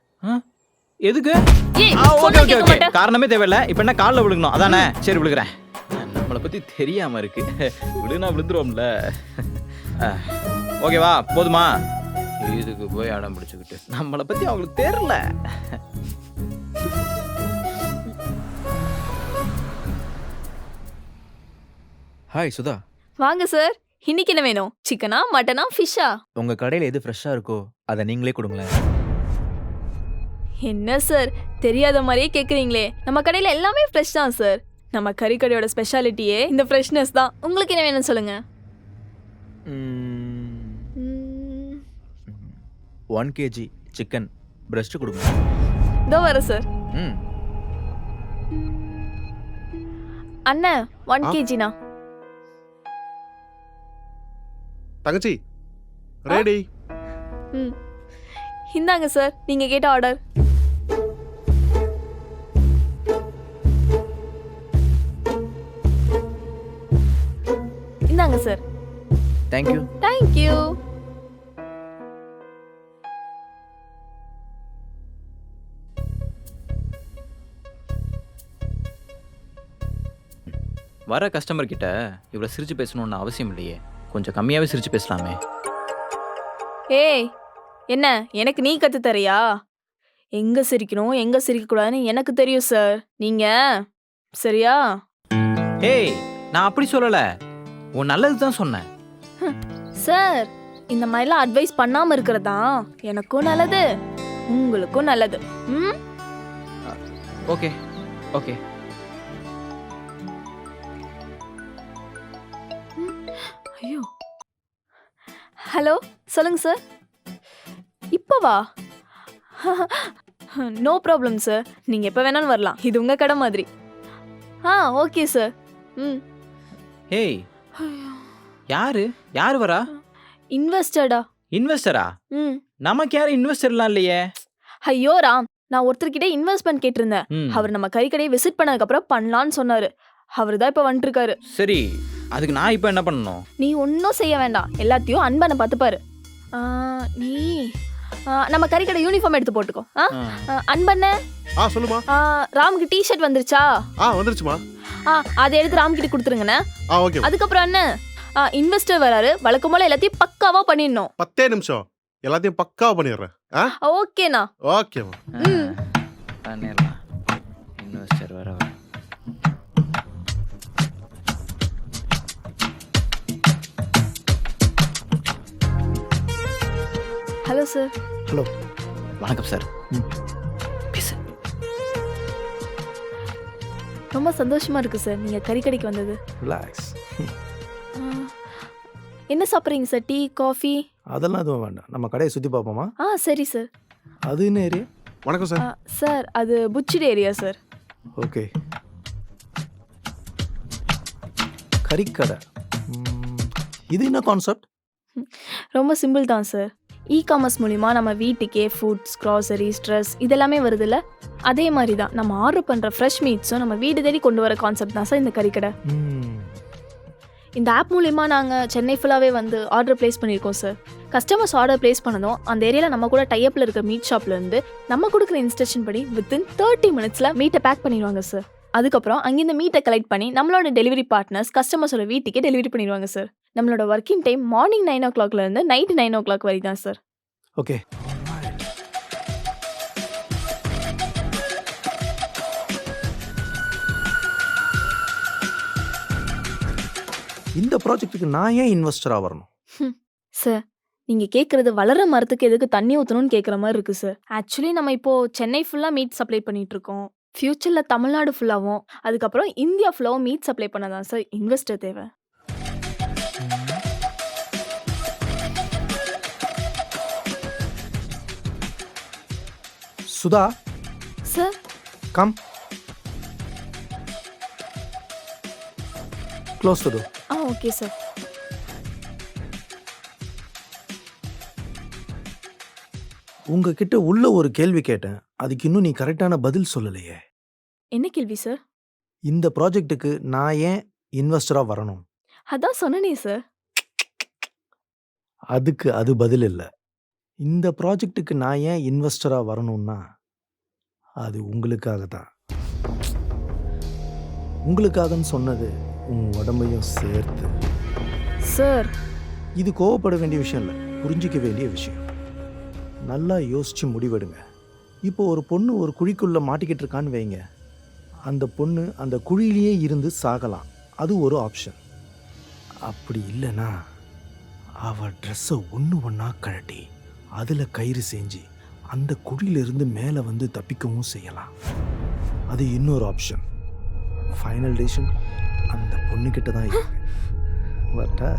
எதுக்கு? ஏய், ஓகே சொன்னா ஓகே கேட்க ஓகே, மாட்டே. காரணமே தேவையில்ல. இப்போ என்ன கால்ல விழுகணும் அதானே? சரி விழுகிறேன். நம்மளை பத்தி தெரியாம இருக்கு, விழுனா விழுந்துருவோம்ல. ஓகேவா, போதுமா? இதுக்கு போய் அடம் பிடிச்சுக்கிட்டு நம்மளை பத்தி அவங்களுக்கு தெரியல. ஹாய் சுதா. வாங்க சார். இன்னைக்கு என்ன வேணும்? சிக்கனா, மட்டனா, ஃபிஷ்ஷா? உங்க கடையில எது ஃப்ரெஷ்ஷா இருக்கோ அதை நீங்களே கொடுங்களேன். என்ன சார் தெரியாத மாதிரியே கேக்குறீங்களே. நம்ம கடையில எல்லாமே ஃப்ரெஷ் தான் சார். நம்ம கறி கடையோட ஸ்பெஷாலிட்டியே இந்த ஃப்ரெஷ்னஸ் தான். உங்களுக்கு என்ன வேணும்னு சொல்லுங்க. 1 kg சிக்கன் பிரஸ்ட் கொடுங்க. இதோ வர சார். ம் அண்ணா 1 kgனா. தங்கச்சி ரெடி. இந்தாங்க சார், நீங்க கேட்ட ஆர்டர். இந்தாங்க சார். தேங்க்யூ. தேங்க்யூ. வர கஸ்டமர் கிட்ட இவ்வளவு சிரிச்சு பேசணும்னு அவசியம் இல்லையே, கொஞ்சம் கம்மியாவே சிரிச்சு பேசலாமே. ஏய், என்ன எனக்கு நீ கத்து தரியா? எங்க சிரிக்கணும் எங்க சிரிக்க கூடாதுன்னு எனக்கு தெரியும் சார். நீங்க சரியா? ஏய், நான் அப்படி சொல்லல, உன் நல்லது தான் சொன்னேன். சார், இந்த மாதிரிலாம் அட்வைஸ் பண்ணாம இருக்கிறதா எனக்கும் நல்லது, உங்களுக்கும் நல்லது. Okay okay. ஐயோ, ஹலோ சொல்லுங்க சார். இப்போவா? நோ ப்ராப்ளம் சார், நீங்கள் எப்போ வேணாலும் வரலாம். இது உங்கள் கடை மாதிரி. Okay sir. ஏய், யாரு யாரு வரா? இன்வெஸ்டடா. இன்வெஸ்டரா? நமக்கு யாரும் இன்வெஸ்டர்லாம் இல்லையே. ஐயோ ராம், நான் ஒருத்தர்கிட்ட இன்வெஸ்ட்மெண்ட் கேட்டிருந்தேன். ம். அவர் நம்ம கறிக்கடையை விசிட் பண்ணதுக்கு அப்புறம் பண்ணலான்னு சொன்னாரு. அவர் தான் இப்ப வந்துட்டு இருக்காரு. சரி, அதுக்கு நான் இப்போ என்ன பண்ணணும்? நீ ஒன்றும் செய்ய வேண்டாம், எல்லாத்தையும் அன்பனை பார்த்துப்பாரு. நீ நம்ம கறிக்கடை யூனிஃபார்ம் எடுத்து போட்டுக்கோ. அன்பண்ண, சொல்லுமா. ராமுக்கு டிஷர்ட் வந்துருச்சா? வந்துருச்சுமா. அதை எடுத்து ராம்கிட்ட கொடுத்துருங்கண்ணே. ஓகே. அதுக்கப்புறம் என்ன, இன்வெஸ்டர் வராரு, வழக்கம் போல எல்லாத்தையும் பக்காவா பண்ணிடணும். 10 நிமிஷம் எல்லாத்தையும் பக்காவா பண்ணிடுறேன். ஓகேண்ணா. ஓகேமா. பண்ணிடலாம். இன்வெஸ்டர் வர ஹலோ சார். ஹலோ. வணக்கம் சார். பேசு. ரொம்ப சந்தோஷமா இருக்கு சார் நீங்க கறிக்கடைக்கு வந்தது. ரிலாக்ஸ். என்ன சாப்பிட்றீங்க சார்? Tea, coffee? அதெல்லாம் எதுவும் வேண்டாம். நம்ம கடையை சுற்றி பார்ப்போமா? சரி சார். அது என்ன ஏரியா? வணக்கம் சார். சார் அது புச்சிடி ஏரியா சார். ஓகே. கறிக்கடை. இது என்ன கான்செப்ட்? ரொம்ப சிம்பிள் தான் சார். இ-காமர்ஸ் மூலிமா நம்ம வீட்டுக்கே ஃபுட்ஸ், க்ராசரிஸ், ட்ரெஸ் இதெல்லாமே வருதுல்ல, அதே மாதிரி தான் நம்ம ஆர்டர் பண்ணுற ஃப்ரெஷ் மீட்ஸும் நம்ம வீடு தேடி கொண்டு வர கான்செப்ட் தான் சார் இந்த கறிக்கடை. இந்த ஆப் மூலிமா நாங்கள் சென்னை ஃபுல்லாகவே வந்து ஆர்டர் ப்ளேஸ் பண்ணியிருக்கோம் சார். கஸ்டமர்ஸ் ஆர்டர் ப்ளேஸ் பண்ணதும் அந்த ஏரியாவில் நம்ம கூட டைப்பில் இருக்க மீட் ஷாப்லேருந்து நம்ம கொடுக்குற இன்ஸ்ட்ரக்ஷன் படி வித்தின் 30 minutesல மீட்டை பேக் பண்ணிடுவாங்க சார். அதுக்கப்புறம் அங்கேருந்து மீட்டை கலெக்ட் பண்ணி நம்மளோட டெலிவரி பார்ட்னர்ஸ் கஸ்டமர்ஸோட வீட்டுக்கே டெலிவரி பண்ணிடுவாங்க சார். நம்மளோட ஒர்க்கிங் டைம் மார்னிங் 9 o'clockலேருந்து நைட் 9 o'clock வரை தான் சார். ஓகே. இந்த ப்ராஜெக்ட்டுக்கு நான் ஏன் இன்வெஸ்டராக வரணும்? சார், நீங்கள் கேட்குறது வளர மரத்துக்கு எதுக்கு தண்ணி ஊற்றணும்னு கேட்குற மாதிரி இருக்குது சார். ஆக்சுவலி நம்ம இப்போது சென்னை ஃபுல்லாக மீட் சப்ளை பண்ணிகிட்டு இருக்கோம். ஃப்யூச்சரில் தமிழ்நாடு ஃபுல்லாகவும் அதுக்கப்புறம் இந்தியா ஃபுல்லாகவும் மீட் சப்ளை பண்ண தான் சார் இன்வெஸ்டர் தேவை. Sudha, sir. Come. Close the door. Okay sir. உங்ககிட்ட உள்ள ஒரு கேள்வி கேட்டேன், அதுக்கு இன்னும் நீ கரெக்டான பதில் சொல்லலையே. என்ன கேள்வி சார்? இந்த ப்ராஜெக்ட்டுக்கு நான் ஏன் இன்வெஸ்டராக வரணும்? அதான் சொன்னனே சார். அதுக்கு அது பதில் இல்லை. இந்த ப்ராஜெக்ட்டுக்கு நான் ஏன் இன்வெஸ்டராக வரணும்னா அது உங்களுக்காக தான். உங்களுக்காகன்னு சொன்னது உன் உடம்பையும் சேர்த்து. சார், இது கோவப்பட வேண்டிய விஷயம் இல்லை, புரிஞ்சிக்க வேண்டிய விஷயம். நல்லா யோசிச்சு முடிவெடுங்க. இப்போ ஒரு பொண்ணு ஒரு குழிக்குள்ளே மாட்டிக்கிட்டு இருக்கான்னு வைங்க. அந்த பொண்ணு அந்த குழியிலேயே இருந்து சாகலாம், அது ஒரு ஆப்ஷன். அப்படி இல்லைன்னா அவள் ட்ரெஸ்ஸை ஒன்று ஒன்றா கழட்டி அதில் கயிறு செஞ்சு அந்த குழியிலிருந்து மேலே வந்து தப்பிக்கவும் செய்யலாம், அது இன்னொரு ஆப்ஷன். ஃபைனல் டெசிஷன் அந்த பொண்ணுக்கிட்ட தான் இருக்கு. பட்டா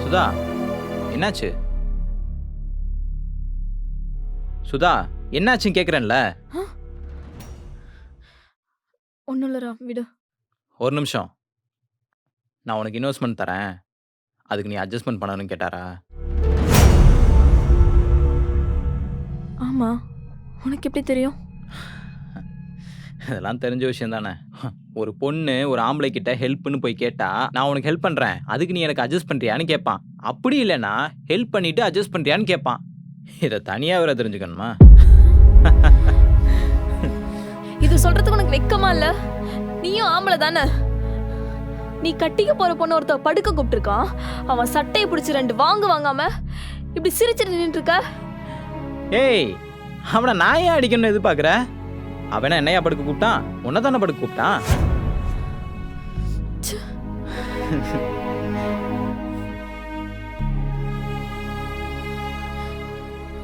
சுதா, என்னாச்சு? சுதா, என்னாச்சுன்னு கேட்குறேன்ல. ஒன்றும் இல்லைரா, விடு. ஒரு நிமிஷம். நான் உனக்கு இன்வெஸ்ட்மெண்ட் தரேன், அதுக்கு நீ அட்ஜஸ்ட்மெண்ட் பண்ணணும்னு கேட்டாரா? ஆமாம், உனக்கு எப்படி தெரியும்? இதெல்லாம் தெரிஞ்ச விஷயம் தானே. ஒரு பொண்ணு ஒரு ஆம்பளை கிட்ட ஹெல்ப்னு போய் கேட்டா, நான் உனக்கு ஹெல்ப் பண்ணுறேன், அதுக்கு நீ எனக்கு அட்ஜஸ்ட் பண்ணுறியான்னு கேட்பான். அப்படி இல்லைன்னா ஹெல்ப் பண்ணிட்டு அட்ஜஸ்ட் பண்ணுறியான்னு கேட்பான். இதை தனியாக வேற தெரிஞ்சுக்கணுமா? இது சொல்றதுக்கு உனக்கு வெக்கமா இல்ல? நீயும் ஆம்பளை தானே. நீ கட்டிக்க போற பொண்ணு ஒருத்த படுக்க கூப்பிட்டுருக்கான், அவன் சட்டையை பிடிச்சி 2 வாங்காம இப்படி சிரிச்சிட்டு நின்றுட்டு இருக்க. ஏய், அவனை நான் ஏன் அடிக்கணும்னு எதிர்பார்க்குற? அவனை என்னையா படுக்க கூப்பிட்டான்? உன்னை தானே படுக்க கூப்பிட்டான்.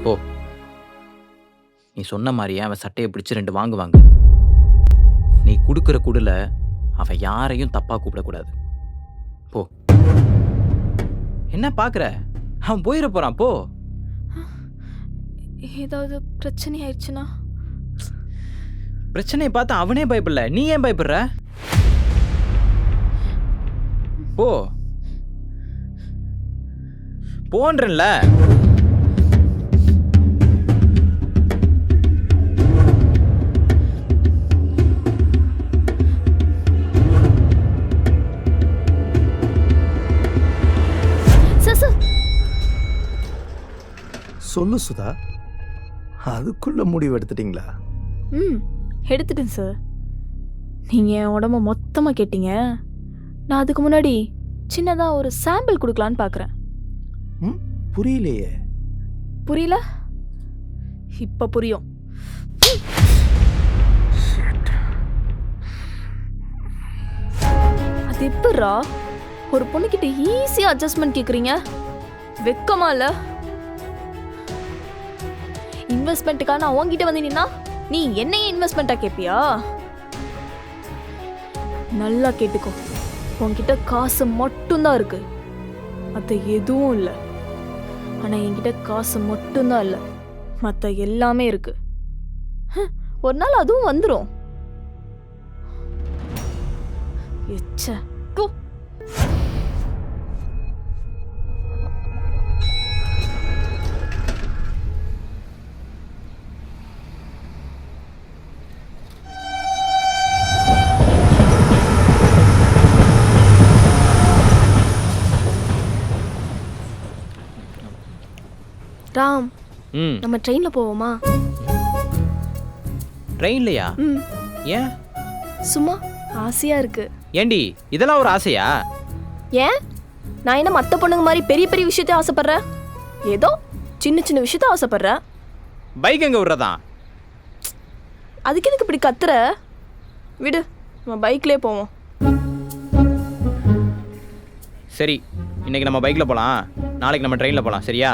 போ, நீ சொன்ன மாதிரியே அவன் சட்டையை பிடிச்சி 2 வாங்குவாங்க. நீ கொடுக்குற குடுல அவன் யாரையும் தப்பா கூப்பிடக்கூடாது. போ. என்ன பார்க்குற? அவன் போயிட போகிறான் போ. ஏதாவது பிரச்சனை ஆயிடுச்சுன்னா? பிரச்சனையை பார்த்து அவனே பயப்படல, நீ ஏன் பயப்படுற? போ போன்றல. சொல்லு சுதா, அதுக்குள்ள முடிவு எடுத்துட்டீங்களா? எடுத்துட்டேன் சார். நீங்கள் என் உடம்ப மொத்தமாக கேட்டீங்க. நான் அதுக்கு முன்னாடி சின்னதாக ஒரு சாம்பிள் கொடுக்கலான்னு பார்க்குறேன். புரியலையே. புரியல? இப்போ புரியும். அது எப்படா ஒரு பொண்ணுக்கிட்ட ஈஸியாக அட்ஜஸ்ட்மெண்ட் கேட்குறீங்க? வெக்கமா இல்லை? இன்வெஸ்ட்மெண்ட்டுக்காக நான் உன்கிட்ட வந்து நின்னா நீ என்னையே இன்வெஸ்ட்மெண்ட்டாக கேட்பியா? நல்லா கேட்டுக்கோ, உன்கிட்ட காசு மட்டும்தான் இருக்கு, மற்ற எதுவும் இல்லை. ஆனால் என்கிட்ட காசு மட்டும்தான் இல்லை, மற்ற எல்லாமே இருக்கு. ஒரு நாள் அதுவும் வந்துடும். எச்ச போ. ராம், நம்ம ட்ரெயின்ல போவோமா? ட்ரெயின்லையா? ஏன்? சும்மா ஆசையா இருக்கு. ஏண்டி இதெல்லாம் ஒரு ஆசையா? ஏன்? நான் என்ன மற்ற பொண்ணுங்க மாதிரி பெரிய பெரிய விஷயத்தையும் ஆசைப்படுறேன்? ஏதோ சின்ன சின்ன விஷயத்த ஆசைப்படுறேன். பைக் எங்க விடுறதான்? அதுக்கு எதுக்கு இப்படி கத்துற? விடு, நம்ம பைக்லேயே போவோம். சரி, இன்னைக்கு நம்ம பைக்கில் போகலாம், நாளைக்கு நம்ம ட்ரெயினில் போகலாம், சரியா?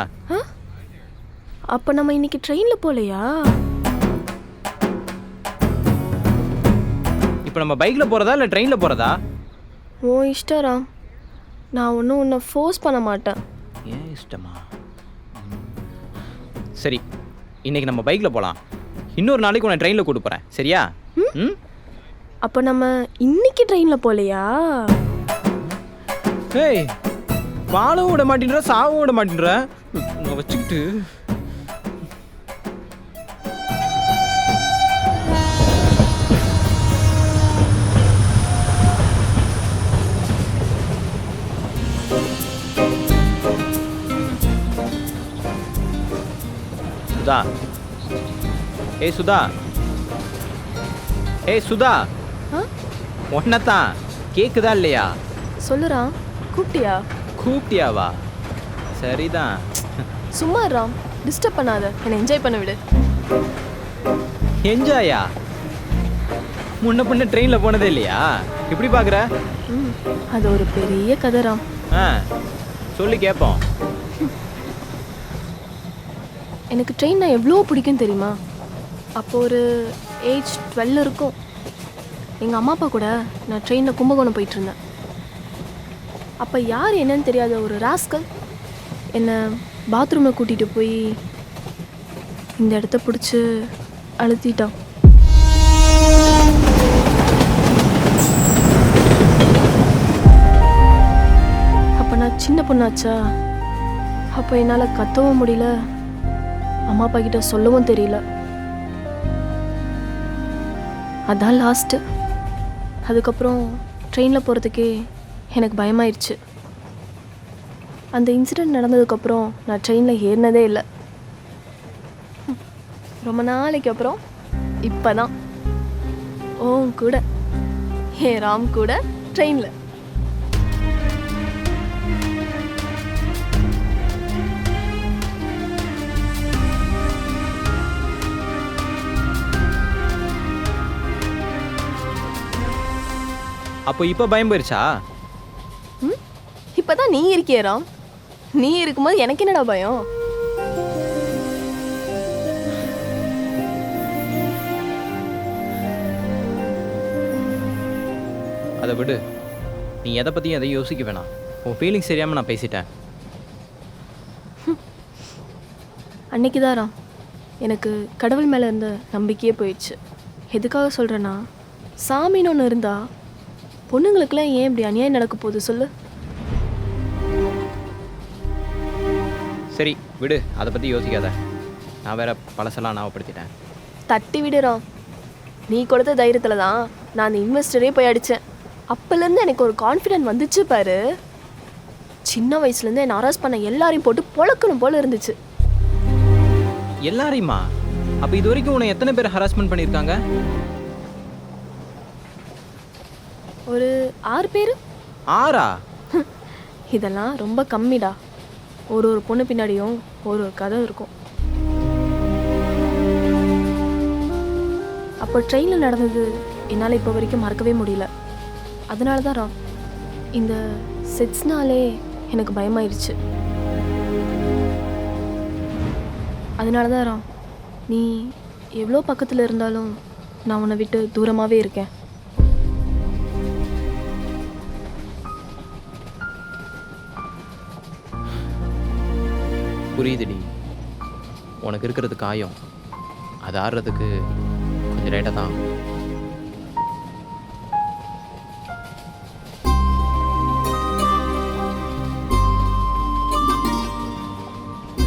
அப்போ நம்ம இன்னைக்கு ட்ரெயினில் போகலையா? இப்போ நம்ம பைக்கில் போகிறதா இல்லை ட்ரெயினில் போகிறதா? ஓ இஷ்டம் ராம், நான் ஒன்றும் உன்னை ஃபோர்ஸ் பண்ண மாட்டேன். ஏன் இஷ்டமா? சரி, இன்னைக்கு நம்ம பைக்கில் போகலாம், இன்னொரு நாளைக்கு உன்னை ட்ரெயினில் கூட்டு போகிறேன், சரியா? ம். அப்போ நம்ம இன்னைக்கு ட்ரெயினில் போகலையா? ஏய், வாழவும் விட மாட்டேன்ற, சாவும் விட மாட்டேன்ற, உன்னை வச்சுக்கிட்டு. சுதா, ஏய் சுதா, ஏய் சுதா, ஒன்னதான் கேக்குதா இல்லையா? சொல்லுறான், கூப்பிட்டியா? கூப்பிட்டியாவா? சரிதான். சும்மா ராம், டிஸ்டர்ப் பண்ணாத, என்னை என்ஜாய் பண்ண விடு. என்ஜாயா? முன்ன பின்ன ட்ரெயினில் போனதே இல்லையா? இப்படி பார்க்குற? அது ஒரு பெரிய கதை ராம். சொல்லி கேட்போம். எனக்கு ட்ரெயின் நான் எவ்வளோ பிடிக்கும் தெரியுமா? அப்போ ஒரு ஏஜ் 12 இருக்கும். எங்கள் அம்மா அப்பா கூட நான் ட்ரெயினில் கும்பகோணம் போயிட்டுருந்தேன். அப்போ யார் என்னன்னு தெரியாத ஒரு ராஸ்கல் என்னை பாத்ரூமை கூட்டிகிட்டு போய் இந்த இடத்த பிடிச்சி அழுத்திட்டான். அப்போ நான் சின்ன பொண்ணாச்சா, அப்போ என்னால் கத்தவும் முடியல, அம்மா அப்பா கிட்ட சொல்லவும் தெரியல. அதான் லாஸ்ட்டு. அதுக்கப்புறம் ட்ரெயினில் போகிறதுக்கே எனக்கு பயமாயிடுச்சு. அந்த இன்சிடெண்ட் நடந்ததுக்கப்புறம் நான் ட்ரெயினில் ஏறினதே இல்லை. ரொம்ப நாளைக்கு அப்புறம் இப்போ தான் கூட என் ராம் கூட ட்ரெயினில். அப்போ இப்போ பயம் போயிருச்சா? இப்பதான் நீ இருக்கியே ராம், நீ இருக்கும்போது எனக்கு என்னடா பயம்? அதை விடு, நீ எதை பற்றியும் எதையும் யோசிக்க வேணாம். உன் ஃபீலிங்ஸ் தெரியாமல் நான் பேசிட்டேன். அன்னைக்கு தான் எனக்கு கடவுள் மேலே இருந்த நம்பிக்கையே போயிடுச்சு. எதுக்காக சொல்கிறேன்னா, சாமின்னு ஒன்று இருந்தா பொண்ணுங்களுக்குலாம் ஏன் இப்படி அநியாயம் நடக்க போகுது சொல்லு. சரி விடு, அதை பற்றி யோசிக்காத. நான் வேற பழசெல்லாம் ஞாபகப்படுத்திட்டேன். தட்டி விடுறோம். நீ கொடுத்த தைரியத்தில் தான் நான் அந்த இன்வெஸ்டரே போய் அடித்தேன். அப்போலேருந்து எனக்கு ஒரு கான்ஃபிடென்ட் வந்துச்சு பாரு. சின்ன வயசுலேருந்து என்னை அரெஸ்ட் பண்ண எல்லாரையும் போட்டு பொழக்கணும் போல இருந்துச்சு. எல்லாரையுமா? அப்போ இது வரைக்கும் உன்னை எத்தனை பேர் ஹராஸ்மெண்ட் பண்ணியிருக்காங்க? ஒரு 6 பேர். 6ஆ? இதெல்லாம் ரொம்ப கம்மிடா. ஒரு பொண்ணு பின்னாடியும் ஒரு கதை இருக்கும். அப்போ ட்ரெயினில் நடந்தது என்னால் இப்போ வரைக்கும் மறக்கவே முடியல. அதனால தான் இந்த செட்ஸ்னாலே எனக்கு பயமாயிருச்சு. அதனால தான் நீ எவ்வளோ பக்கத்தில் இருந்தாலும் நான் உன்னை விட்டு தூரமாகவே இருக்கேன். புரியுதுடி, உனக்கு இருக்கிறது காயம். அது ஆடுறதுக்கு கொஞ்சம் லேட்டாக தான்.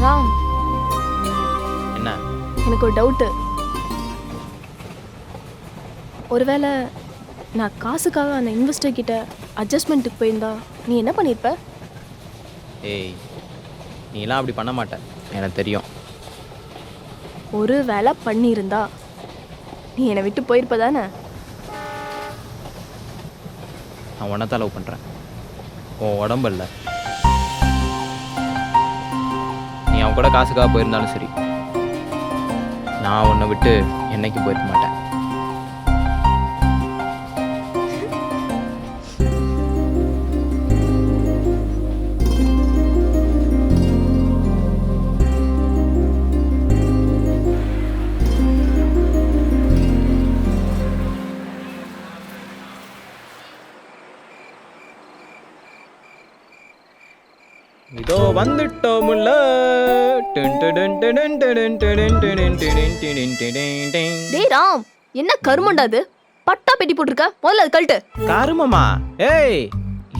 ராம், என்ன? எனக்கு ஒரு டவுட்டு. ஒருவேளை நான் காசுக்காக அந்த இன்வெஸ்டர் கிட்ட அட்ஜஸ்ட்மெண்ட்டுக்கு போயிருந்தா நீ என்ன பண்ணியிருப்ப? ஏய், நீலாம் அப்படி பண்ண மாட்ட, எனக்கு தெரியும். ஒரு வேலை பண்ணியிருந்தா நீ என்னை விட்டு போயிருப்ப தானே? நான் உன்னைத்தான் லவ் பண்ணுறேன், உன் உடம்பு இல்லை. நீ அவன் கூட காசுக்காக போயிருந்தாலும் சரி, நான் உன்னை விட்டு என்னைக்கும் போயிருக்க மாட்டேன். இதோ வந்துட்டோமுல்ல. டேய் ராம், என்ன கருமண்டா அது? பட்டா பெட்டி போட்டிருக்க, முதல்ல அது கழட்டு. கருமமா? ஏய்,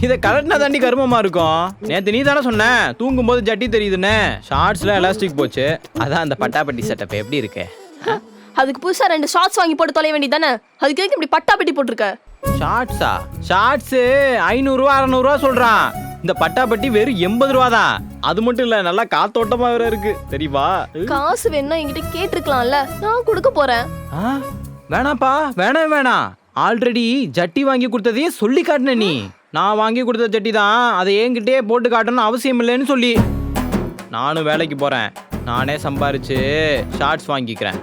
இதை கலட்டினா தாண்டி கருமமா இருக்கும். நேற்று நீ தானே சொன்ன தூங்கும்போது ஜட்டி தெரியுதுன்னு. ஷார்ட்ஸ்ல எலாஸ்டிக் போச்சு, அதான் அந்த பட்டாப்பட்டி செட்டப் எப்படி இருக்கு? அதுக்கு புதுசா 2 ஷார்ட்ஸ் வாங்கி போட்டு தொலை வேண்டியது தானே? அதுக்கு எதுக்கு இப்படி பட்டா பெட்டி போட்டிருக்க? ஷார்ட்ஸா? ஷார்ட்ஸு 500 600 சொல்றான். இந்த பட்டாப்பட்டி வெறும் 80 ரூபா தான். அது மட்டும் இல்ல, நல்லா காத்தோட்டமா வேற இருக்கு தெரியுமா? காசு வேணா என்கிட்ட கேட்டிருக்கலாம்ல, நான் கொடுக்க போறேன். வேணாப்பா, வேணாம். ஆல்ரெடி ஜட்டி வாங்கி கொடுத்ததையே சொல்லி காட்டின நீ. நான் வாங்கி கொடுத்த ஜட்டி தான், அதை என்கிட்டயே போட்டு காட்டணும்னு அவசியம் இல்லைன்னு சொல்லி. நானும் வேலைக்கு போறேன், நானே சம்பாரிச்சு ஷார்ட்ஸ் வாங்கிக்கிறேன்.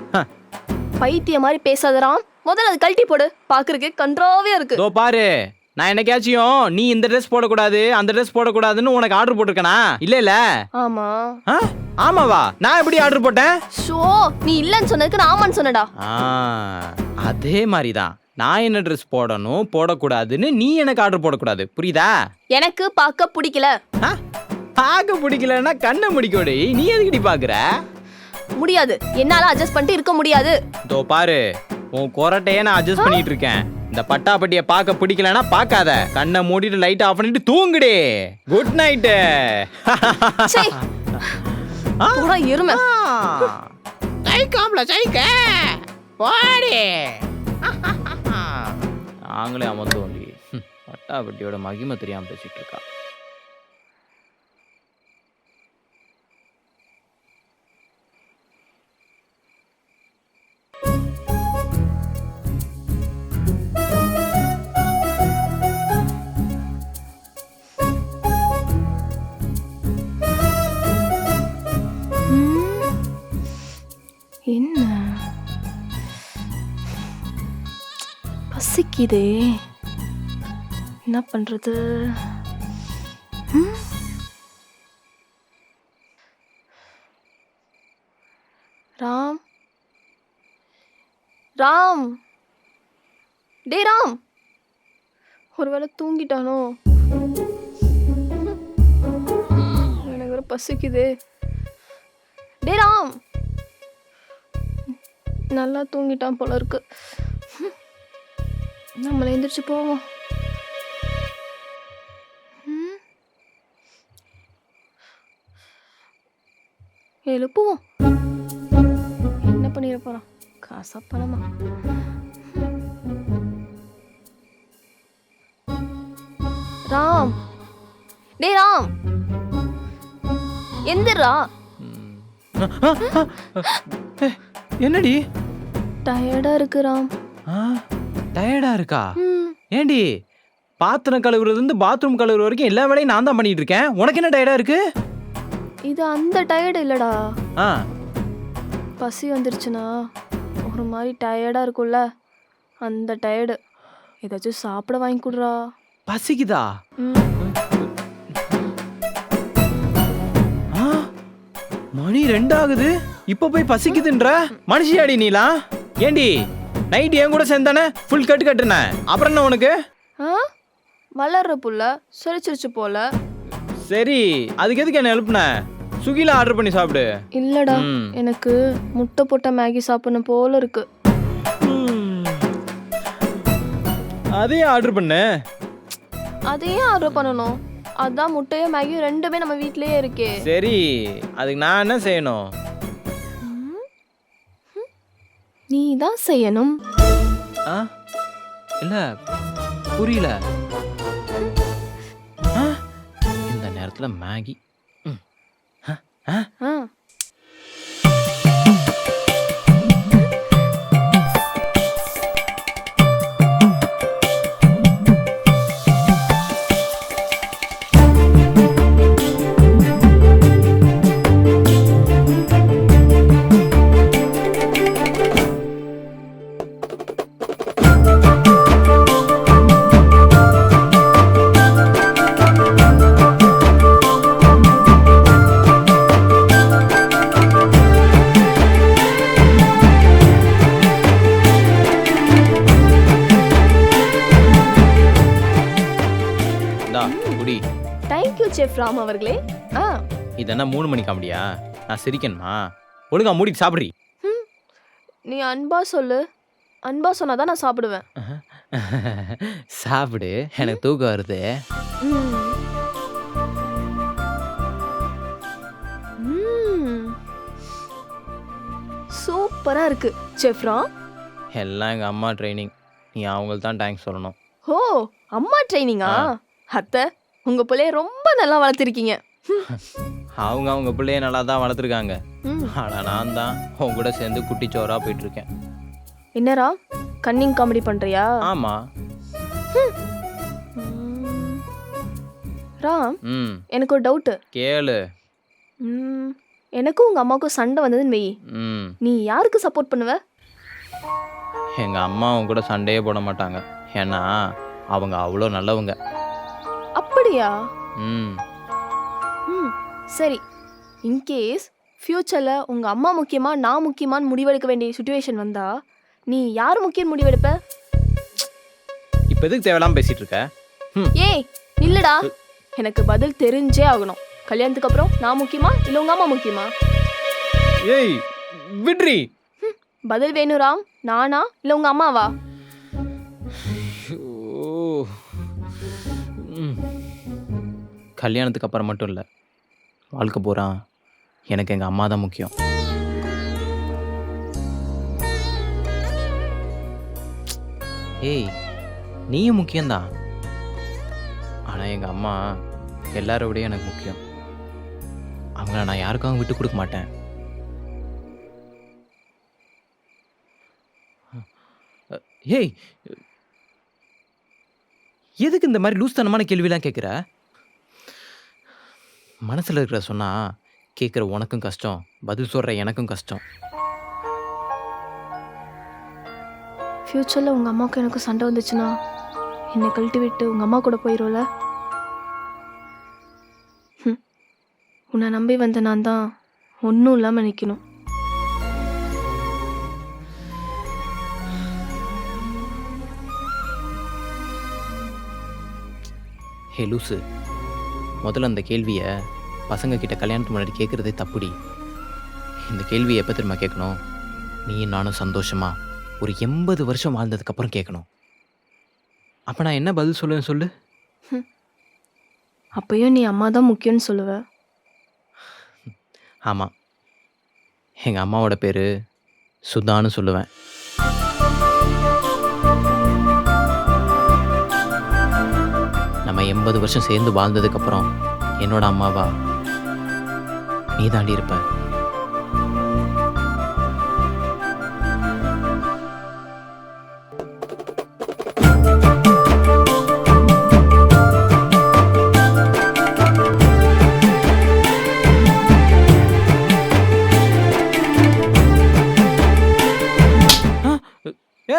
பைத்திய மாதிரி பேசாதராம், முதல்ல அது கழட்டி போடு. பாக்குறதுக்கு கன்றாவே இருக்கு. இதோ பாரு, நான் என்னைக்காச்சும் நீ இந்த ட்ரெஸ் போடக்கூடாது அந்த ட்ரெஸ் போடக்கூடாதுன்னு உனக்கு ஆர்டர் போட்டிருக்கனா? இல்ல. ஆமா. ஆமாவா? நான் எப்படி ஆர்டர் போட்டேன்? ஷோ, நீ இல்லன்னு சொன்னதுக்கு நான் ஆமான்னு சொன்னடா. அதே மாதிரிதான், நான் என்ன ட்ரெஸ் போடணும் போடக்கூடாதுன்னு நீ எனக்கு ஆர்டர் போடக்கூடாது, புரியுதா? எனக்கு பார்க்க பிடிக்கல. பார்க்க பிடிக்கலன்னா கண்ணை முடிக்கோடி. நீ எதுக்கிட்டி பாக்குற? முடியாது, என்னால அட்ஜஸ்ட் பண்ணிட்டு இருக்க முடியாது. இதோ பாரு, உன் கொரட்டையே நான் அட்ஜஸ்ட் பண்ணிட்டு இருக்கேன். இந்த பட்டாப்பட்டியை பார்க்க பிடிக்கலன்னா பார்க்காத, கண்ணை மூடிட்டு லைட் ஆஃப் பண்ணிட்டு தூங்குடே. Good night. எருமை. நாங்களே அமர்ந்து ஒண்டி பட்டாப்பட்டியோட மகிமை தெரியாம பேசிட்டு இருக்கா. என்ன பசிக்குதே, என்ன பண்றது? ராம், ராம், டே ராம், ஒருவேளை தூங்கிட்டானோ? எனக்கு வேற பசிக்குதே. டே ராம், நல்லா தூங்கிட்டான் போல இருக்கு. நம்மள எந்திரிச்சு போவோம். எழுப்புவோம். என்ன பண்ணிட போறான்? காசா பணமா? ராம், டே ராம், எந்திரா. என்னடி டயர்டா இருக்கு ராம். டயர்டா இருக்கா? ம், ஏண்டி பாத்திரம் கழுவுறதுலேருந்து பாத்ரூம் கழுவுற வரைக்கும் எல்லா வேலையும் நான் தான் பண்ணிட்டு இருக்கேன். உனக்கு என்ன டயர்டா இருக்கு? இது அந்த டயர்டு இல்லடா. ஆ பசி வந்துருச்சுன்னா ஒரு மாதிரி டயர்டா இருக்கும்ல, அந்த டயர்டு. ஏதாச்சும் சாப்பிட வாங்கி கொடுறா. பசிக்குதா? ம், ஆ, மணி 2 ஆகுது. இப்ப போய் பசிக்குதுன்ற மனுஷியாடி நீலா? ஏண்டி நைட் என் கூட சேர்ந்தானே ஃபுல் கட்டு கட்டுனேன். அப்புறம் என்ன உனக்கு? ஆ, வளர்ற புள்ள செரிச்சிருச்சு போல. சரி, அதுக்கு எதுக்கு என்ன எழுப்புன? ஸ்விக்கில ஆர்டர் பண்ணி சாப்பிடு. இல்லடா, ம். எனக்கு முட்டை போட்ட மேகி சாப்பிடணும் போல இருக்கு. அதையே ஆர்டர் பண்ணு. அதையும் ஆர்டர் பண்ணணும். அதான் முட்டையும் மேகியும் ரெண்டுமே நம்ம வீட்லயே இருக்கே. சரி, அதுக்கு நான் என்ன செய்யணும்? நீ தான் செய்யணும். ஆ இல்ல புரியல. ஆ, இந்த நேரத்துல மேகி. ஆ, இந்தா குடி. தேங்க்யூ செஃப் ராம் அவர்களே. ஆ, இதென்ன 3 மணி காமெடியா? நான் சிரிக்கணுமா? ஒழுங்கா மூடிட்டு சாப்பிட்றி. நீ அன்பா சொல்லு. அன்பா சொன்னாதான் நான் சாப்பிடுவேன். சாப்பிடு, எனக்கு தூக்கம் வருது. ம். ம். சூப்பரா இருக்கு செஃப் ராம். எல்லாம் எங்க அம்மா ட்ரைனிங். நீ அவங்களுக்கு தான் தேங்க்ஸ் சொல்லணும். ஓ, அம்மா ட்ரைனிங்கா? அத்தை, உங்க பிள்ளைய ரொம்ப நல்லா வளர்த்திருக்கீங்க. அவங்க அவங்க பிள்ளைய நல்லா தான் வளர்த்துருக்காங்க. ம். ஆனால் நான் தான் உன் கூட சேர்ந்து குட்டிச்சோரா போயிட்டு இருக்கேன். என்னடா கன்னிங் காமெடி பண்றியா? ஆமா. ம். ராம், ம் எனக்கு ஒரு டவுட்டு. கேளு. எனக்கும் உங்க அம்மாவுக்கும் சண்டை வந்ததுன்னு வை, ம் நீ யாருக்கு சப்போர்ட் பண்ணுவ? எங்க அம்மா அவங்க கூட சண்டையே போட மாட்டாங்க. ஏன்னா அவங்க அவ்வளோ நல்லவங்க. அப்படியா? ம் ம், சரி. இன்கேஸ் ஃப்யூச்சர்ல உங்க அம்மா முக்கியமா நான் முக்கியமான்னு முடிவெடுக்க வேண்டிய சுச்சுவேஷன் வந்தா நீ யார் முக்கியம் முடிவெடுப்ப? இப்போ எதுக்கு தேவையில்லாம பேசிட்டு இருக்க? ஏய் இல்லடா, எனக்கு பதில் தெரிஞ்சே ஆகணும். கல்யாணத்துக்கு அப்புறம் நான் முக்கியமா இல்ல உங்க அம்மா முக்கியமா? ஏய் விட்ரி. பதில் வேணும் ராம். நானா இல்ல உங்க அம்மாவா? கல்யாணத்துக்கு அப்புறம் மட்டும் இல்லை, வாழ்க்கை பூரா எனக்கு எங்கள் அம்மா தான் முக்கியம். ஏய் நீயும் முக்கியம்தான். ஆனால் எங்கள் அம்மா எல்லாரை விட எனக்கு முக்கியம். அவங்கள நான் யாருக்காகவும் விட்டு கொடுக்க மாட்டேன். ஏய் எதுக்கு இந்த மாதிரி லூஸ்தனமான கேள்விலாம் கேட்குற? மனசில் இருக்கிற சொன்னால் கேட்குற உனக்கும் கஷ்டம், பதில் சொல்கிற எனக்கும் கஷ்டம். ஃப்யூச்சரில் உங்கள் அம்மாவுக்கு எனக்கு சண்டை வந்துச்சுன்னா என்னை கழட்டி விட்டு உங்கள் அம்மா கூட போயிடும்ல? உன்னை நம்பி வந்த நான் தான் ஒன்றும் இல்லாமல் நிற்கணும். ஹே லூசு, முதல்ல அந்த கேள்வியை பசங்க கிட்ட கல்யாணத்துக்கு முன்னாடி கேட்குறதே தப்புடி. இந்த கேள்வி எப்போ திரும்ப கேட்கணும்? நீ நானும் சந்தோஷமா ஒரு 80 வருஷம் வாழ்ந்ததுக்கப்புறம் கேட்கணும். அப்போ நான் என்ன பதில் சொல்லுவேன் சொல்லு? அப்பயும் நீ அம்மா தான் முக்கியம்னு சொல்லுவ. ஆமாம், எங்கள் அம்மாவோட பேர் சுதான்னு சொல்லுவேன். நம்ம 80 வருஷம் சேர்ந்து வாழ்ந்ததுக்கப்புறம் என்னோட அம்மாவா நீ தாண்டி இருப்ப.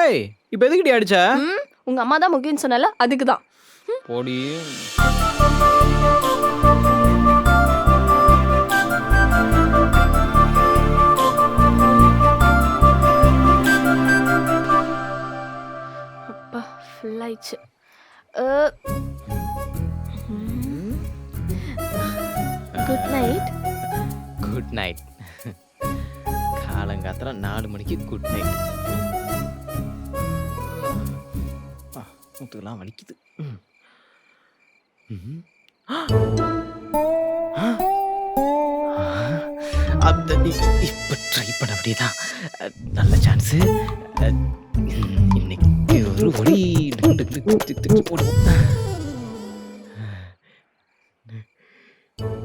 ஏய், இப்போ எதுக்கிட்டி அடிச்ச? உங்க அம்மா தான் முக்கியம்னு சொன்னால அதுக்கு தான். போடி. அப்பா ஃபுல் ஆயிடுச்சு. Good night. Good night. காலங்காத்திரம் 4 மணிக்கு குட் நைட். முத்துக்கெல்லாம் வலிக்குது. இப்போ ட்ரை பண்ண அப்படியேதான். நல்ல சான்ஸு. இன்னைக்கு ஒரு ஒளி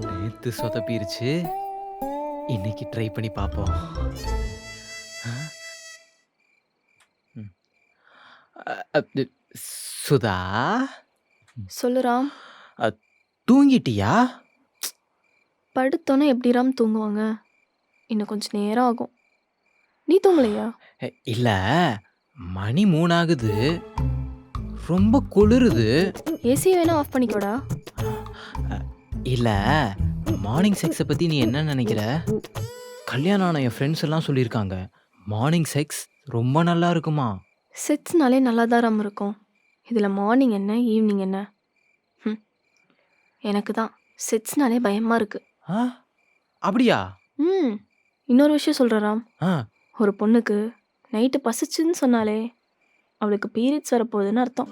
நேற்று சொதப்பிருச்சு. இன்னைக்கு ட்ரை பண்ணி பார்ப்போம். சுதா, சொல்லு ராம். தூங்கிட்டியா? படுத்தோன்னே எப்படி ராம் தூங்குவாங்க? இன்னும் கொஞ்சம் நேரம் ஆகும். நீ தூங்கலையா? இல்ல, மணி 3 ஆகுது. ரொம்ப குளிருது. ஏசி வேணா ஆஃப் பண்ணிக்கோடா. இல்ல, மார்னிங் செக்ஸை பத்தி நீ என்ன நினைக்கிற? கல்யாணம் ஆன என் ஃப்ரெண்ட்ஸ் எல்லாம் சொல்லியிருக்காங்க மார்னிங் செக்ஸ் ரொம்ப நல்லா இருக்குமா. செக்ஸ்னாலே நல்லா தான் ராம் இருக்கும். இதில் மார்னிங் என்ன ஈவினிங் என்ன? எனக்கு தான் செக்ஸ்னாலே பயமாக இருக்கு. அப்படியா? இன்னொரு விஷயம் சொல்கிறேன் ராம். ஆ, ஒரு பொண்ணுக்கு நைட்டு பசிச்சுன்னு சொன்னாலே அவளுக்கு பீரியட்ஸ் வரப்போகுதுன்னு அர்த்தம்.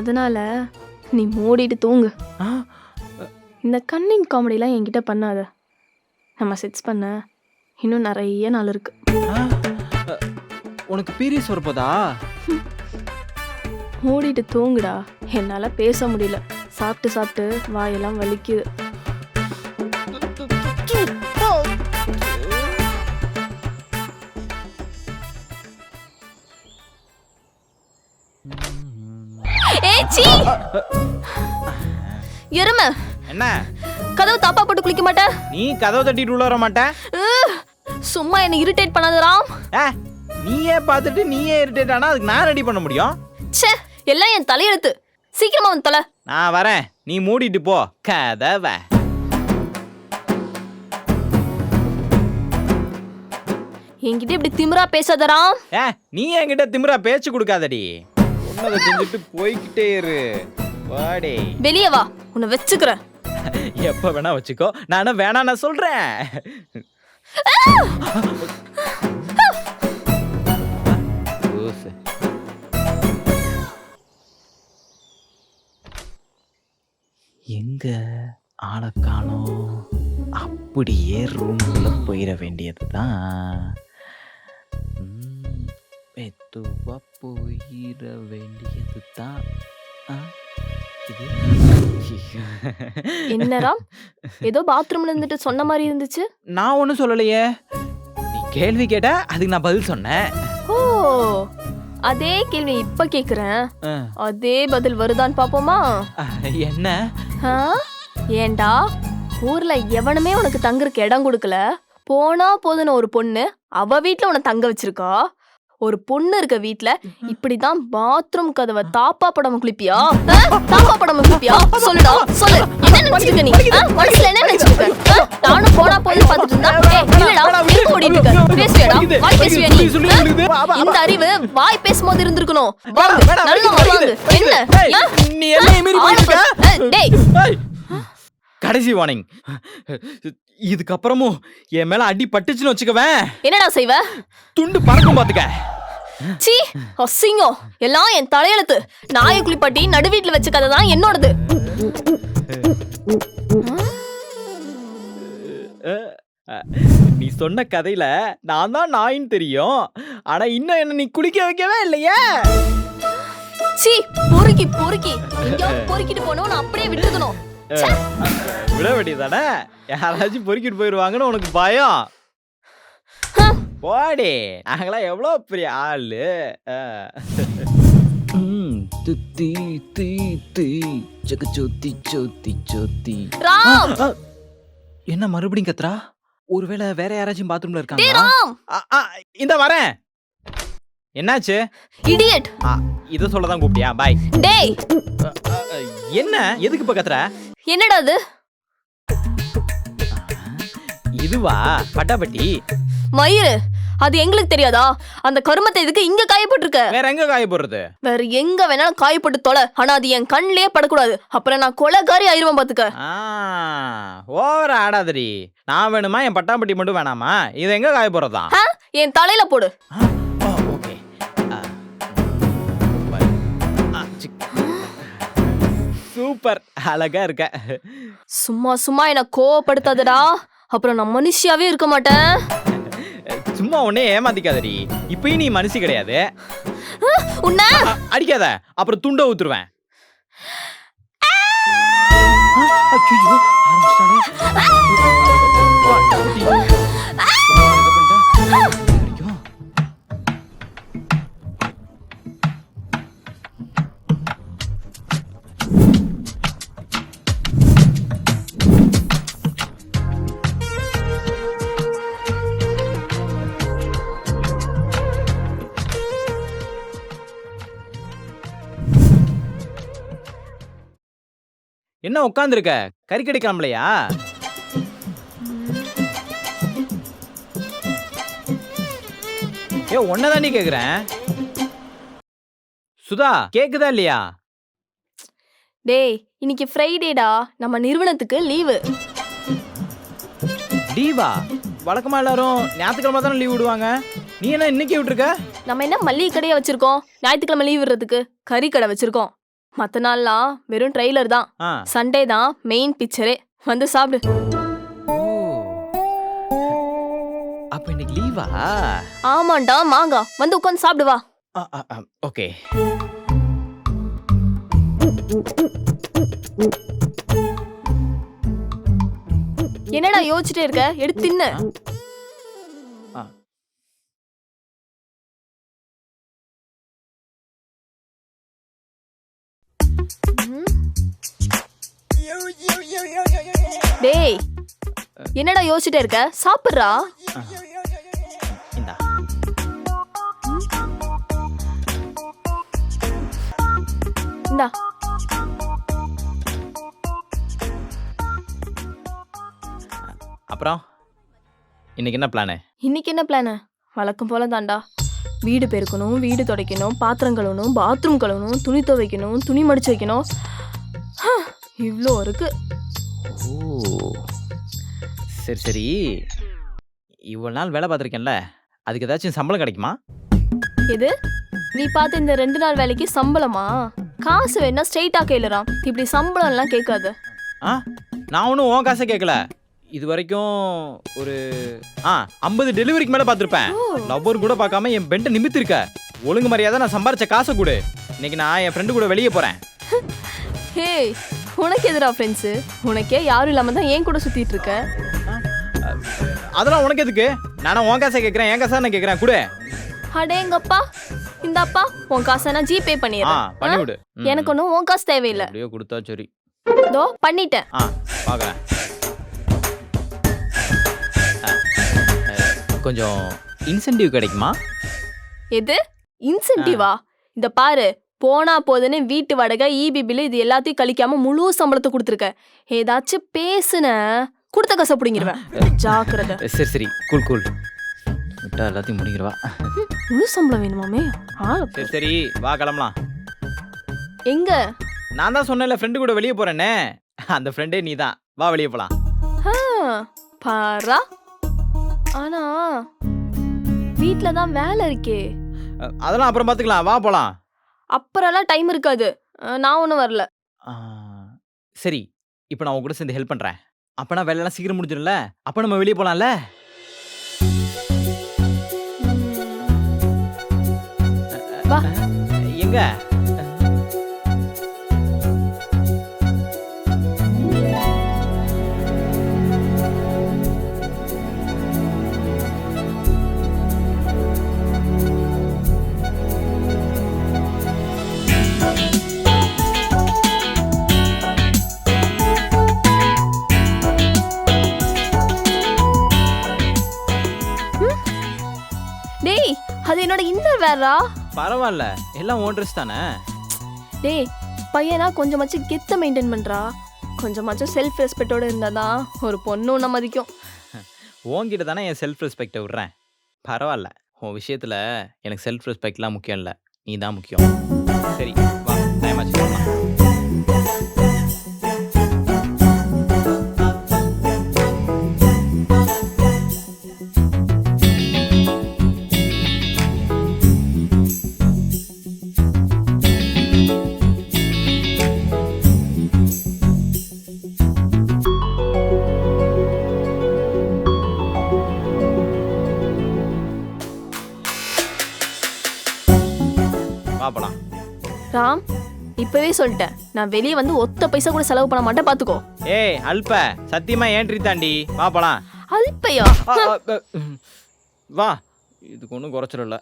அதனால நீ மூடிட்டு தூங்கு. இந்த கன்னிங் காமெடிலாம் என்கிட்ட பண்ணாத. நம்ம செக்ஸ் பண்ண இன்னும் நிறைய நாள் இருக்கு. உனக்கு பீரியட்ஸ் வரப்போதா? மூடிட்டு தூங்குடா. என்னால் பேச முடியல. சாப்பிட்டு சாப்பிட்டு வாயெல்லாம் வலிக்குது. எருமை, என்ன கதவு தாப்பா போட்டு குளிக்க மாட்டேன்? நீ கதவை தட்டிட்டு உள்ள வர மாட்டேன்? சும்மா என்னை இரிட்டேட் பண்ணாத ராம். நீயே பார்த்துட்டு நீயே இரிட்டேட் ஆனா அதுக்கு நான் ரெடி பண்ண முடியும்? ச்சே, எல்லாம் என் தலையெழுத்து. சீக்கிரமா வந்து தொலை. நான் வரேன், நீ மூடிட்டு போ கதவை. என்கிட்ட இப்படி திமிரா பேசாத ராம். நீ என்கிட்ட திமிரா பேச்சு கொடுக்காதடி. உன்னதை செஞ்சுட்டு போய்கிட்டே இரு. வாடே, வெளியே வா, உன்னை வச்சுக்கிறேன். எப்ப வேணா வச்சுக்கோ, நானும் வேணா நான் சொல்றேன். எங்க ஆளை காணோம். அப்படியே ரூம்ல போயிட வேண்டியதுதான். மெதுவா போயிட வேண்டியதுதான். என்ன ராம், ஏதோ பாத்ரூம்ல இருந்துட்டு சொன்ன மாதிரி இருந்துச்சு. நான் ஒன்னும் சொல்லலையே. நீ கேள்வி கேட்ட அதுக்கு நான் பதில் சொன்னேன். ஓ, அதே கேள்வி இப்ப கேக்குறேன். அதே பதில் வருதான்னு பாப்போமா? என்ன? ஏண்டா ஊர்ல எவனுமே உனக்கு தங்குறதுக்கு இடம் கொடுக்கல. போனா போதுன்னு ஒரு பொண்ணு அவ வீட்டுல உன்னை தங்க வச்சிருக்கா. ஒரு பொண்ணு இருக்க வீட்ல இப்படிதான் பாத்ரூம் கதவை தாப்பா படம் குளிப்பியா? தாப்பா படம் குளிப்பியா? சொல்லுடா, சொல்லு. என்ன நினைச்சிருக்க நீ? மனசுல என்ன நினைச்சிருக்க? நானும் போனா போது பாத்துட்டு இருந்தா இல்லடா எங்க ஓடிட்டு இருக்க? பேசுவியாடா? வாய் பேசுவியா நீ? இந்த அறிவு வாய் பேசும்போது இருந்திருக்கணும். வாங்க, நல்லா வாங்க. என்ன நீ என்ன மீறி போயிருக்க? டேய், கடைசி வார்னிங். இதுக்கப்புறமும் என் மேல அடி பட்டுச்சுன்னு வச்சுக்கவேன், என்னடா செய்வ? துண்டு பறக்கும் பாத்துக்க. சீ, அசிங்கம். எல்லாம் என் தலையெழுத்து. நாயை குளிப்பாட்டி நடு வீட்டுல வச்ச கதை தான் என்னோடது. நீ சொன்ன கதையில நான் தான் நாயின்னு தெரியும், ஆனா இன்னும் என்ன நீ குளிக்க வைக்கவே இல்லையே. சீ, பொறுக்கி பொறுக்கி எங்கேயாவது பொறுக்கிட்டு போனோம், நான் அப்படியே விட்டுக்கணும். விட வேண்டியதானே, யாராச்சும் பொறுக்கிட்டு போயிடுவாங்கன்னு உனக்கு பயம். போடி, நாங்களாம் எவ்வளோ பெரிய ஆளு. துத்தி தீ தீ ஜக ஜோதி ஜோதி ஜோதி. ராம், என்ன மறுபடியும் கத்துறா? ஒருவேளை வேற யாராச்சும் பாத்ரூம்ல டேய் இருக்காங்க. ராம், இந்த வரேன். என்னாச்சு? இடியட். இத சொல்லதான் கூப்பிட்டியா? பாய். டேய், என்ன எதுக்கு இப்ப கத்துற? என்னடா அது? இதுவா பட்டாபட்டி? மயிறு, அது எங்களுக்கு தெரியாதா? அந்த கருமத்தை இதுக்கு இங்க காயப்பட்டிருக்க. வேற எங்க காய போடுறது? வேற எங்க வேணாலும் காயப்பட்டு தொலை, ஆனா அது என் கண்ணிலே படக்கூடாது. அப்புறம் நான் கொலைகாரி ஆயிருவேன் பாத்துக்க. ஓவர ஆடாதடி. நான் வேணுமா, என் பட்டாம்பட்டி மட்டும் வேணாமா? இது எங்க காய போறதா? என் தலையில போடு. ஓகே. சூப்பர், அழகா இருக்க. சும்மா சும்மா என்ன கோவப்படுத்தாதடா, அப்புறம் நான் மனுஷியாவே இருக்க மாட்டேன். சும்மா உன்னே ஏமாத்திக்காதடி. இப்பயும் நீ மனுஷி கிடையாது. உன்ன அடிக்காத, அப்புறம் துண்ட ஊத்துருவேன். என்ன உட்காந்துருக்க? கறி கிடைக்காமலையா? ஒன்னதாண்டி கேக்குறேன். சுதா, கேக்குதா இல்லையா? டேய், இன்னைக்கு ஃப்ரைடேடா, நம்ம நிறுவனத்துக்கு லீவு. லீவா? வழக்கமா எல்லாரும் ஞாயிற்றுக்கிழமை தானே லீவ் விடுவாங்க. நீ என்ன இன்னைக்கு விட்டுருக்க? நம்ம என்ன மல்லிகை கடையை வச்சிருக்கோம்? ஞாயிற்றுக்கிழமை லீவ் விடுறதுக்கு கறி கடை வச்சிருக்கோம். மத்த நாள்லாம் வெறும் ட்ரெய்லர் தான். சண்டே தான் மெயின் பிக்சரே. வந்து சாப்பிடு. அப்ப இன்னைக்கு லீவா? ஆமாண்டா மாங்கா, வந்து உட்காந்து சாப்பிடு வா. ஓகே. என்னடா யோசிச்சுட்டே இருக்க? எடுத்து தின்னு. டேய், என்னடா யோசிச்சுட்டே இருக்க? சாப்பிடுறா. இந்தா. இந்தா. அப்புறம் இன்னைக்கு என்ன பிளானு? இன்னைக்கு என்ன பிளானு? வழக்கம் போல தாண்டா. வீடு பெருக்கணும், வீடு துடைக்கணும், பாத்திரம் கழுவணும், பாத்ரூம் கழுவணும், துணி துவைக்கணும், துணி மடிச்சு வைக்கணும். இவ்வளோ இருக்கு. சரி சரி, இவ்வளவு நாள் வேலை பார்த்துருக்கேன்ல, அதுக்கு ஏதாச்சும் சம்பளம் கிடைக்குமா? எது? நீ பார்த்த இந்த 2 நாள் வேலைக்கு சம்பளமா? காசு வேணா ஸ்ட்ரெயிட்டா கேளுறான், இப்படி சம்பளம் எல்லாம் கேட்காது. நான் ஒன்றும் உன் காசை கேட்கல. இது வரைக்கும் ஒரு 50 டெலிவரிக்கு மேலே பார்த்துருப்பேன். லவ்வர் கூட பார்க்காம என் பெண்டை நிமித்திருக்க. ஒழுங்கு மரியாதை நான் சம்பாரிச்ச காசை கொடு. இன்னைக்கு நான் என் ஃப்ரெண்டு கூட வெளியே போறேன். ஹே, உனக்கு எதிரா ஃப்ரெண்ட்ஸு? உனக்கே யாரும் இல்லாம தான் ஏன் கூட சுத்திட்டு இருக்க. அதெல்லாம் உனக்கு எதுக்கு? நானும் உன் காசை கேட்குறேன், என் காசை நான் கேட்குறேன், கொடு. அடேங்கப்பா, இந்தாப்பா உன் காசை நான் ஜிபே பண்ணிடுறேன். பண்ணி விடு. எனக்கு ஒன்றும் உன் காசு தேவையில்லை. அப்படியே கொடுத்தா சரி. இதோ பண்ணிட்டேன். பார்க்குறேன். கொஞ்சம் இன்சென்டிவ் கிடைக்குமா? எது இன்சென்டிவா? இந்த பாரு, போனா போதுன்னு வீட்டு வாடகை, இபி பில்லு இது எல்லாத்தையும் கழிக்காம முழு சம்பளத்தை கொடுத்துருக்க. ஏதாச்சும் பேசுன கொடுத்த காசை பிடிங்கிருவேன். ஜாக்கிரதை. சரி சரி, கூல் கூல். விட்டா எல்லாத்தையும் முடிக்கிறவா. முழு சம்பளம் வேணுமாமே? சரி சரி, வா கிளம்பலாம். எங்க? நான் தான் சொன்னேன்ல ஃப்ரெண்டு கூட வெளியே போறேன்னு, அந்த ஃப்ரெண்டே நீ தான். வா வெளியே போலாம். பாரா. ஆனா வீட்ல தான் வேலை இருக்கே. அதெல்லாம் அப்புறம் பார்த்துக்கலாம், வா போலாம். அப்புறம்லாம் டைம் இருக்காது. நான் ஒன்றும் வரல. சரி, இப்போ நான் உங்க கூட சேர்ந்து ஹெல்ப் பண்றேன். அப்பனா வேலையெல்லாம் சீக்கிரம் முடிஞ்சிடும்ல. அப்ப நம்ம வெளியே போலாம்ல. வா. எங்க? டேய், அது என்னோட இன்னர் வேறா. பரவாயில்ல, எல்லாம் ஓன் ட்ரெஸ் தானே. டேய், பையனா கொஞ்சமாச்சும் கெத்த மெயின்டைன் பண்றா. கொஞ்சமாச்சும் செல்ஃப் ரெஸ்பெக்டோட இருந்தாதான் ஒரு பொண்ணு உன்னை மதிக்கும். உன்கிட்ட தானே என் செல்ஃப் ரெஸ்பெக்டை விடுறேன். பரவாயில்ல, உன் விஷயத்துல எனக்கு செல்ஃப் ரெஸ்பெக்ட்லாம் முக்கியம் இல்லை, நீ தான் முக்கியம். சரி வா, டைம் ஆச்சு போலாம். பாப்பலாம். ராம், இப்பவே சொல்லிட்டேன், நான் வெளியே வந்து ஒத்த பைசா கூட செலவு பண்ண மாட்டேன், பாத்துக்கோ. ஏய் அல்ப, சத்தியமா ஏன்ட்ரி தாண்டி. பாப்பலாம். அல்பையா? வா, இதுக்கு ஒன்றும் குறைச்சிடல.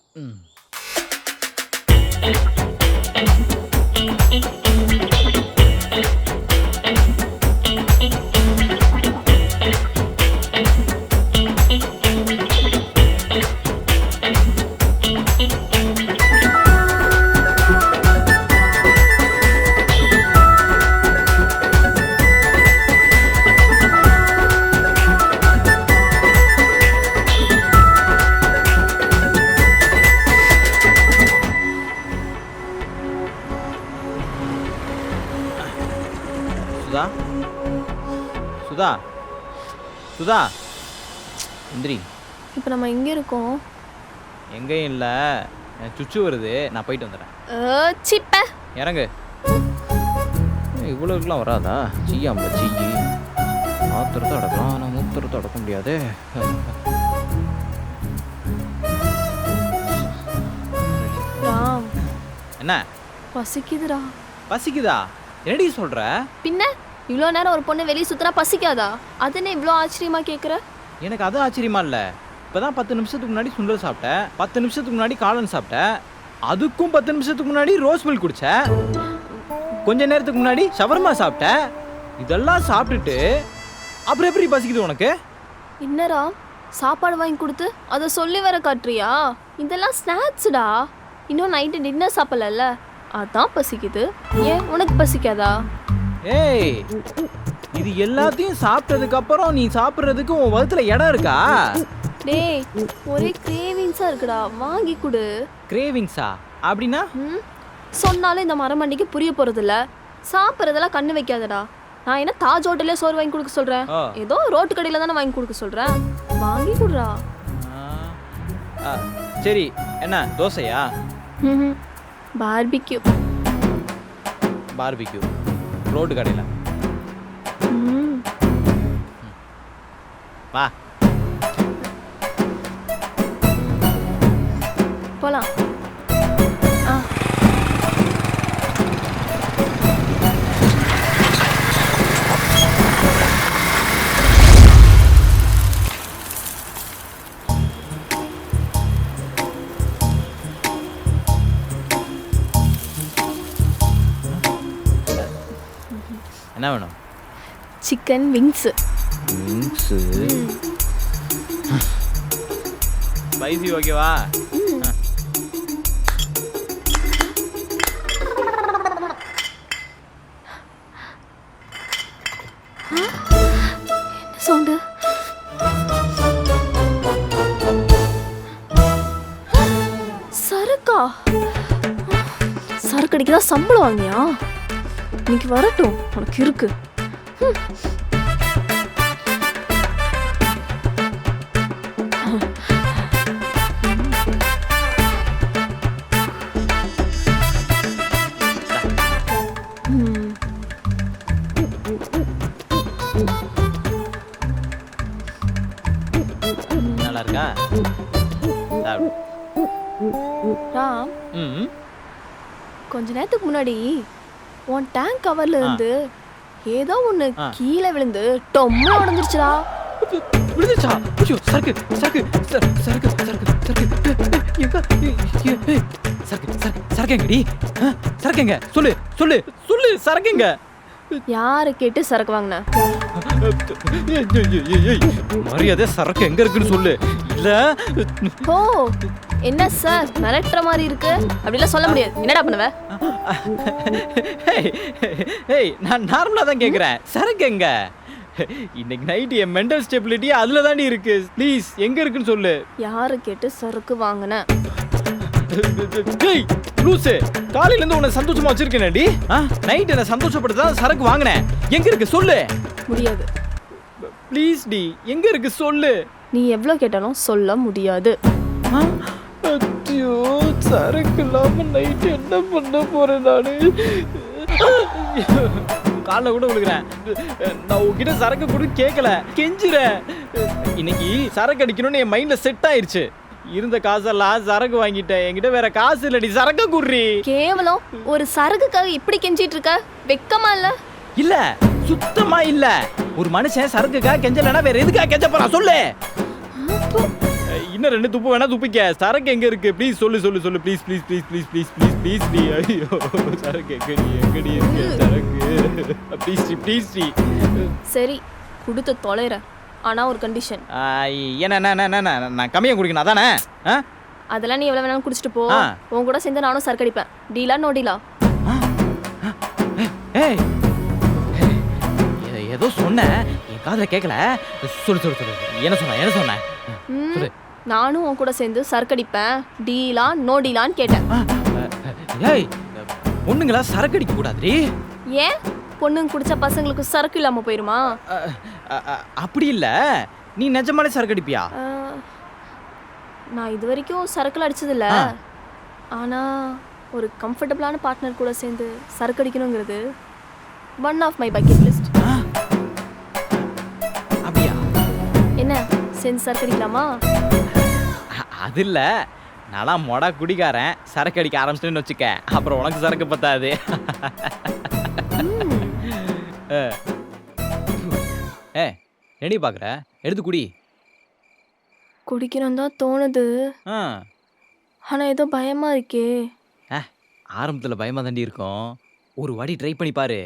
சுதா, சுதா, சுதா, இந்திரி. இப்போ நம்ம எங்க இருக்கோம்? எங்கேயும் இல்லை, சுச்சு வருது, நான் போயிட்டு வந்துடுறேன். சிப்ப இறங்கு. இவ்வளோக்கெல்லாம் வராதா? செய்யாமல செய்யி. ஆத்திரத்தை அடக்கலாம், ஆனால் மூத்திரத்தை அடக்க முடியாது. ராம், என்ன பசிக்குதுடா. பசிக்குதா? என்னடி சொல்ற? பின்ன இவ்வளோ நேரம் ஒரு பொண்ணு வெளியே சுத்தினா பசிக்காதா? அதுன்னு இவ்வளோ ஆச்சரியமா கேட்குற? எனக்கு அது ஆச்சரியமா இல்லை. இப்போதான் 10 நிமிஷத்துக்கு முன்னாடி சுண்டல் சாப்பிட்டேன், 10 நிமிஷத்துக்கு முன்னாடி காளான் சாப்பிட்டேன், அதுக்கும் 10 நிமிஷத்துக்கு முன்னாடி ரோஸ் மில்க் குடித்தேன், கொஞ்ச நேரத்துக்கு முன்னாடி ஷவர்மா சாப்பிட்டேன். இதெல்லாம் சாப்பிட்டுட்டு அப்புறம் எப்படி பசிக்குது உனக்கு? என்னடா சாப்பாடு வாங்கி கொடுத்து அதை சொல்லி வர காட்டுறியா? இதெல்லாம் ஸ்நாக்ஸ்டா. இன்னும் நைட்டு டின்னர் சாப்பிடல, அதான் பசிக்குது. ஏன் உனக்கு பசிக்காதா? ஏய், இது எல்லாத்தையும் சாப்பிட்டதுக்கு அப்புறம் நீ சாப்பிட்றதுக்கு உன் வகுத்துல இடம் இருக்கா? டேய், ஒரே கிரேவிங்ஸா இருக்குடா, வாங்கி கொடு. கிரேவிங்ஸா? அப்படின்னா? சொன்னாலும் இந்த மரமண்டிக்கு புரிய போறது இல்ல. சாப்பிட்றதெல்லாம் கண்ணு வைக்காதடா. நான் என்ன தாஜ் ஹோட்டல்ல சோறு வாங்கி கொடுக்க சொல்றேன்? ஏதோ ரோட்டு கடையில தானே வாங்கி கொடுக்க சொல்றேன். வாங்கி கொடுறா. சரி, என்ன தோசையா? பார்பிக்யூ. பார்பிக்யூ ரோட்டு கடையில். வா போலாம். என்ன வேணும்? Chicken wings. விங்ஸு ஸ்பைசி ஓகேவா? என்ன சவுண்டு? சரக்கா? சரக்கு அடிக்கதான் சம்பளம் வாங்கியா? இன்னைக்கு வரட்டும், உனக்கு இருக்கு. நல்லா இருக்கா? சாப்பிடு. ராம், ம். கொஞ்ச நேரத்துக்கு முன்னாடி உன் டேங்க் கவர்ல இருந்து ஏதோ ஒண்ணு கீழே விழுந்து டொம்மா உடைஞ்சிருச்சுடா. விழுந்துச்சா? ஐயோ, சரக்கு சரக்கு சரக்கு சரக்கு சரக்கு எங்க? ஏய், சரக்கு சரக்கு சரக்குங்கடி. சரக்குங்க, சொல்லு சொல்லு சொல்லு, சரக்குங்க. யாரை கேட்டு சரக்கு வாங்கின? மரியாதை சரக்கு எங்க இருக்குன்னு சொல்லு. இல்ல ஓ, என்ன சார் மிரட்டுற மாதிரி இருக்கு? அப்படிலாம் சொல்ல முடியாது. என்னடா பண்ணுவ? ஏய், நான் நார்மலா தான் கேக்குறேன். சரக்கு எங்க? இன்னைக்கு நைட் என் மென்டல் ஸ்டெபிலிட்டி அதுல தாண்டி இருக்கு. ப்ளீஸ் எங்க இருக்குன்னு சொல்லு. யாரை கேட்டு சரக்கு வாங்கின? டேய் லூசு, காலையில இருந்து உன்னை சந்தோஷமா வச்சிருக்கேன்டி. நைட் என்ன சந்தோஷப்படுத்தா சரக்கு வாங்கினேன். எங்க இருக்கு சொல்லு. முடியாது. ப்ளீஸ் டி, எங்க இருக்கு சொல்லு. நீ எவ்வளவு கேட்டாலும் சொல்ல முடியாது. ஐயோ, சரக்கு இல்லாம நைட் என்ன பண்ண போறேன் நானு? காலைல கூட விழுகிறேன். நான் உன்கிட்ட சரக்கு கூட கேட்கல, கெஞ்சுறேன். இன்னைக்கு சரக்கு அடிக்கணும்னு என் மைண்ட்ல செட் ஆயிருச்சு. இருந்த காசெல்லாம் சரக்கு வாங்கிட்டேன். என்கிட்ட வேற காசு இல்லடி, சரக்கு குர்ரி. கேவலம் ஒரு சரக்குக்காக இப்படி கெஞ்சிட்டு இருக்க? வெக்கமா இல்ல? இல்ல, சுத்தமா இல்ல. ஒரு மனுஷன் சரக்குக்காக கெஞ்சலனா வேற எதுக்காக கெஞ்ச போறான் சொல்லு. இன்னும் 2 துப்பு வேணா துப்பிக்க. சரக்கு எங்க இருக்கு? ப்ளீஸ் சொல்லு சொல்லு சொல்லு. Please please please please please please please டி. ஐயோ, சரக்கு எங்கடி இருக்கு சரக்கு? ப்ளீஸ் டி ப்ளீஸ் டி. சரி, கொடுத்து தொலைற. ஆனா ஒரு கண்டிஷன். என்ன நான் கம்மியா குடிக்கணும் அதானே? அதெல்லாம் நீ எவ்வளவு வேணாலும் குடிச்சிட்டு போ. உன் கூட சேர்ந்து நானும் சரக்கு அடிப்பேன். டீலா நோ டீலா? ஏய், ஏதோ சொன்ன, என் காதுல கேட்கல. சொல்லு சொல்லு சொல்லு. என்ன சொன்ன? சொல்லு. நானும் உன் கூட சேர்ந்து சரக்கு அடிப்பேன். டீலா நோ டீலான்னு கேட்டேன். ஏய், பொண்ணுங்களா சரக்கு அடிக்க கூடாதுடி. ஏன்? பொண்ணுங்க குடிச்சா பசங்களுக்கு சரக்கு இல்லாம போயிருமா? அப்படி இல்ல, நீ நிஜமாலே சரக்கு அடிப்பியா? நான் இது வரைக்கும் சரக்குல அடிச்சது இல்ல. ஆனா ஒரு கம்ஃபர்டபுளான பார்ட்னர் கூட சேர்ந்து சரக்கு அடிக்கணுங்கிறது one of my bucket list. அப்படியா? என்ன சேர்ந்து சரக்கு அடிக்கலாமா? அது இல்ல, நான்லாம் மொடா குடிக்காரன். சரக்கு அடிக்க ஆரம்பிச்சிட்டேன்னு வச்சுக்க, அப்புறம் உனக்கு சரக்கு பத்தாது. என்னடி பாக்குற? எடுத்து குடி. குடிக்கணும் தான் தோணுது. ஆனா ஏதோ பயமா இருக்கே. ஆரம்பத்துல பயமா தாண்டி இருக்கும். ஒரு வாட்டி ட்ரை பண்ணி பாரு,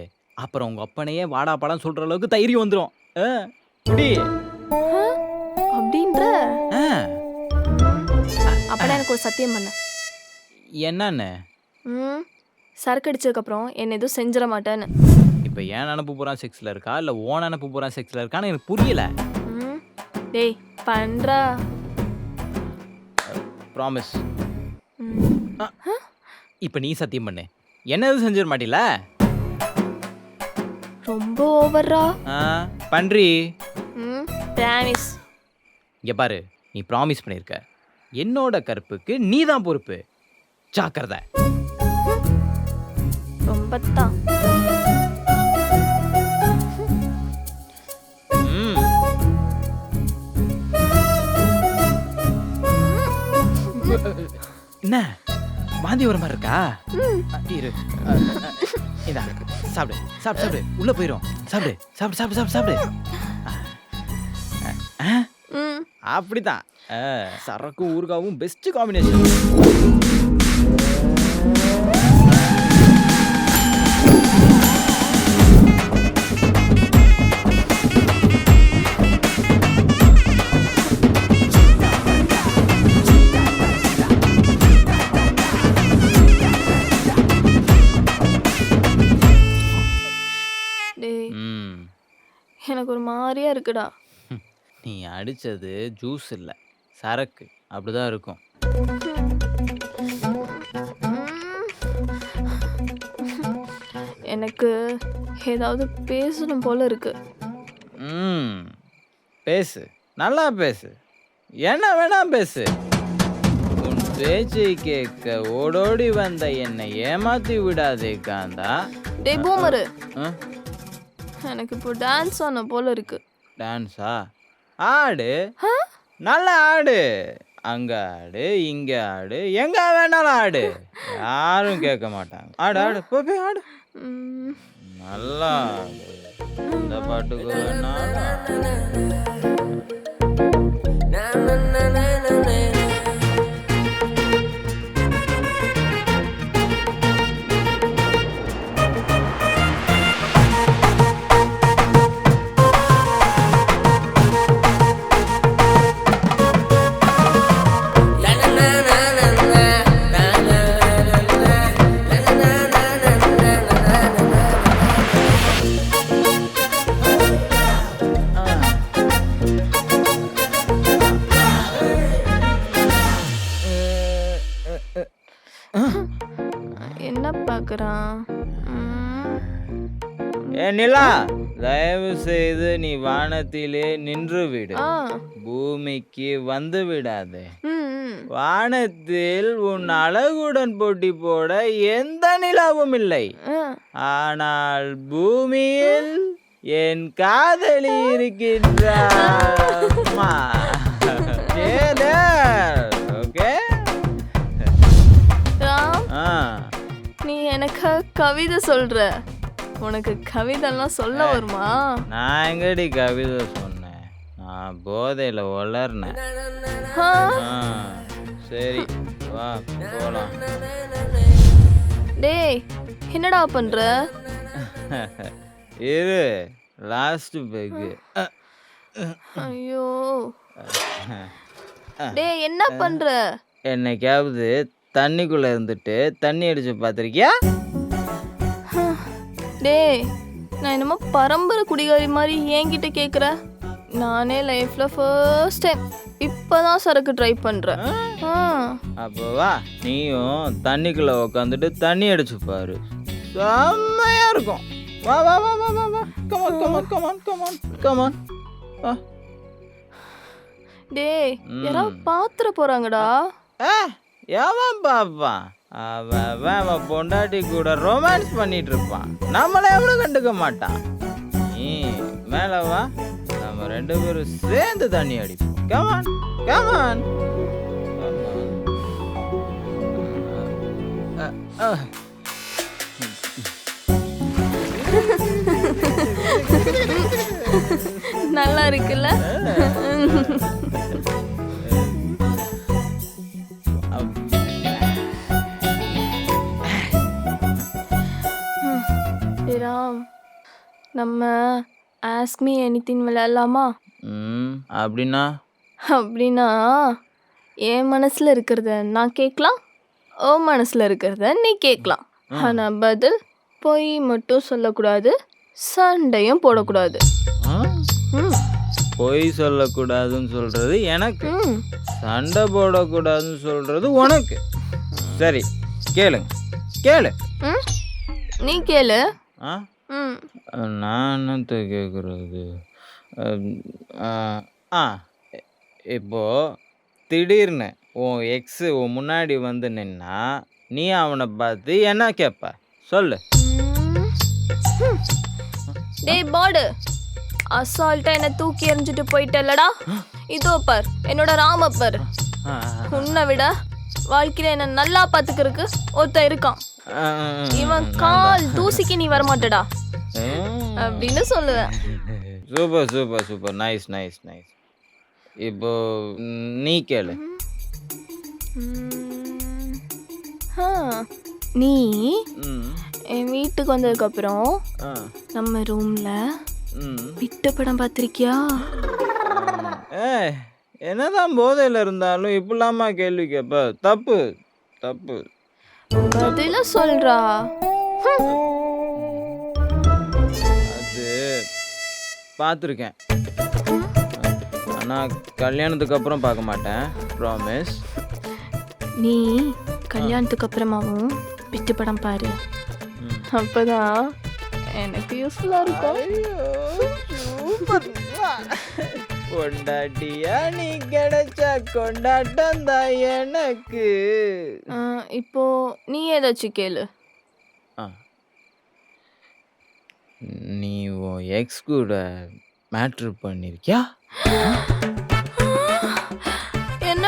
அப்புறம் உங்க அப்பனையே வாடா படம் சொல்ற அளவுக்கு தைரியம் வந்துடும். குடி. அப்படின்ற? அப்பனா எனக்கு ஒரு சத்தியம் பண்ண. என்னன்னு? சரக்கு அடிச்சதுக்கு அப்புறம் என்ன எதுவும் செஞ்சிட மாட்டேன்னு. இப்ப ஏன் நினப்பு பூரா செக்ஸ்ல இருக்கா இல்ல ஓன் நினப்பு பூரா செக்ஸ்ல இருக்கான்னு எனக்கு புரியல. டேய் பண்றா. ப்ராமிஸ். இப்ப நீ சத்தியம் பண்ணு, என்ன எதுவும் செஞ்சிட மாட்டில? ரொம்ப ஓவரா பண்றி. ப்ராமிஸ். இங்க பாரு, நீ ப்ராமிஸ் பண்ணிருக்க. என்னோட கருப்புக்கு நீ தான் பொறுப்பு. ஜாக்கிரதை. ரொம்ப தான். என்ன வாந்தி வர மாதிரி இருக்கா? இரு, இதா சாப்பிடு சாப்பிடு. உள்ள போயிரும். சாப்பிடு சாப்பிடு சாப்பிடு சாப்பிடு சாப்பிடு. அப்படிதான். சரக்கும் ஊறுகாவும் பெஸ்ட் காம்பினேஷன். எனக்கு ஒரு மாதிரியா இருக்குடா. நீ அடிச்சது ஜூஸ் இல்ல, சரக்கு. அப்படிதான் இருக்கும். எனக்கு ஏதாவது பேசணும் போல இருக்கு. பேசு, நல்லா பேசு, என்ன வேணா பேசு. உன் பேச்சை கேட்க ஓடோடி வந்த என்னை ஏமாத்தி விடாதே காந்தா. டே பூமரு, எனக்கு இப்போ டான்ஸ் ஆன போல இருக்கு. டான்ஸா? ஆடு. நல்லா ஆடு. அங்க ஆடு, இங்க ஆடு, எங்க வேணாலும் ஆடு. யாரும் கேட்க மாட்டாங்க. ஆடு ஆடு, போய் ஆடு. ம், நல்லா ஆடு. இந்த பாட்டுக்கு வேணாலும் ஆடு. என்ன பார்க்கறான்? ம், ஏ நிலா, தயவு செய்து நீ வானத்திலே நின்று விடு. ஆ, பூமிக்கு வந்து விடாதே. ம், ம். வானத்தில் உன் அழகுடன் போட்டி போட எந்த நிலாவும் இல்லை. ஆ, ஆனால் பூமியில் என் காதலி இருக்கின்றார். ஓகே. ராம், ஆ, நீ எனக்கு கவிதை சொல்ற. உனக்கு கவிதைலாம் சொல்ல வருமா? நான் எங்கடி கவிதை சொன்னேன்? நான் போதையில வளர்னேன். ஆ, சரி வா போலாம். டேய், என்னடா பண்ற? இரு, லாஸ்ட் பெக்கு. ஐயோ, டேய் என்ன பண்ற? என்னைக்காவது தண்ணிக்குள்ள இருந்துட்டு தண்ணி அடிச்சு பார்த்திருக்கியா? டேய், நான் என்னமோ பரம்பரை குடிகாரி மாதிரி என்கிட்ட கேக்குற. நானே லைஃப்ல ஃபர்ஸ்ட் டைம் இப்பதான் சரக்கு ட்ரை பண்றேன். ஆ, அப்போ வா, நீயும் தண்ணிக்குள்ள உக்காந்துட்டு தண்ணி அடிச்சு பாரு. செம்மையா இருக்கும். வா வா வா வா வா வா. Come on come on come on come on come on. வா. டேய், யாராவது பாத்துற போறாங்கடா. எவன் பாப்பான்? அவன் பொண்டாட்டி கூட ரொமான்ஸ் பண்ணிட்டு இருப்பான். நம்மள எவ்வளவு கண்டுக்க மாட்டான். நீ மேல வா, நம்ம 2 பேரும் சேர்ந்து தண்ணி அடிப்போம். Come on come on. நல்லா இருக்குல்ல? டேய் ராம், நம்ம ஆஸ்க் மீ எனிதிங் விளையாடலாமா? அப்படின்னா அப்படின்னா என் மனசுல இருக்கிறத நான் கேட்கலாம், உன் மனசுல இருக்கிறத நீ கேட்கலாம். ஆனா பதில் பொய் மட்டும் சொல்லக்கூடாது, சண்டையும் போடக்கூடாது. ம், பொய் சொல்லக்கூடாதுன்னு சொல்றது எனக்கு, ம். சண்டை போடக்கூடாதுன்னு சொல்றது உனக்கு. சரி கேளுங்க, கேளு. ம், நீ கேளு. ஆ, ம், நான் என்னத்த கேட்குறது? இப்போ திடீர்னு உன் எக்ஸு உன் முன்னாடி வந்து நின்னா நீ அவனை பார்த்து என்ன கேட்ப? சொல்லு. ம். டேய் பாடு, அசால்ட்டா என்ன தூக்கி எறிஞ்சிட்டு போயிட்டல்லடா. இதோ பார் என்னோட ராமப்பர். உன்னை விட வாழ்க்கையில என்ன நல்லா பாத்துக்கிறதுக்கு ஒருத்தன் இருக்கான். இவன் கால் தூசிக்கு நீ வரமாட்டடா அப்படின்னு சொல்லுவேன். Super super super, nice nice nice. இப்போ நீ கேளு. ஆ, நீ ம், என் வீட்டுக்கு வந்ததுக்கு அப்புறம் ஆ, நம்ம ரூம்ல ம். விட்ட படம் பார்த்திருக்கியா? என்னதான் போதையில் இருந்தாலும் இப்படிலாமா கேள்வி கேட்ப? தப்பு தப்பு. பதில சொல்றா. அது பார்த்துருக்கேன், ஆனால் கல்யாணத்துக்கு அப்புறம் பார்க்க மாட்டேன், ப்ராமிஸ். நீ கல்யாணத்துக்கு அப்புறமாவும் விட்டு படம் பாரு, அப்பதான் எனக்கு யூஸ்ஃபுல்லா இருக்கும். கொண்டாட்டியா நீ கிடைச்சா கொண்டாட்டம் தான் எனக்கு. இப்போ நீ ஏதாச்சும் கேளு. நீ உன் எக்ஸ் கூட மேட்ரு பண்ணிருக்கியா?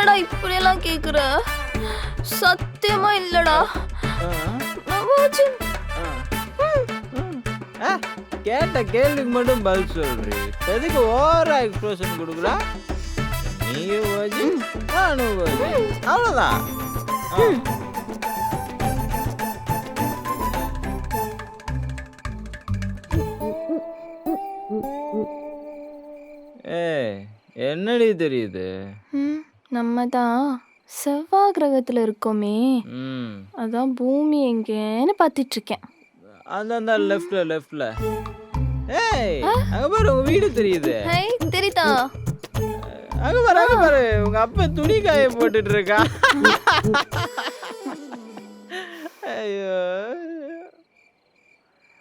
என்னடா இப்படி எல்லாம் கேக்குற? சத்தியமா இல்லடா. நவாஜின். கேட்ட கேள்விக்கு மட்டும் பதில் சொல்றீ. எதுக்கு ஓவரா எக்ஸ்பிரஷன் கொடுக்குறா? நீயும் வச்சு நானும் வச்சு அவ்வளோதான். என்னடி தெரியுது? நம்ம தான் செவ்வாய் கிரகத்துல இருக்கோமே, அதான் பூமி எங்கேன்னு பார்த்துட்டு இருக்கேன். அந்த லெஃப்ட்ல ஏய் அங்க பாரு உங்க வீடு தெரியுது. தெரியுதா? அங்க பாரு உங்க அப்பா துணி காய போட்டுட்டு இருக்கா. ஐயோ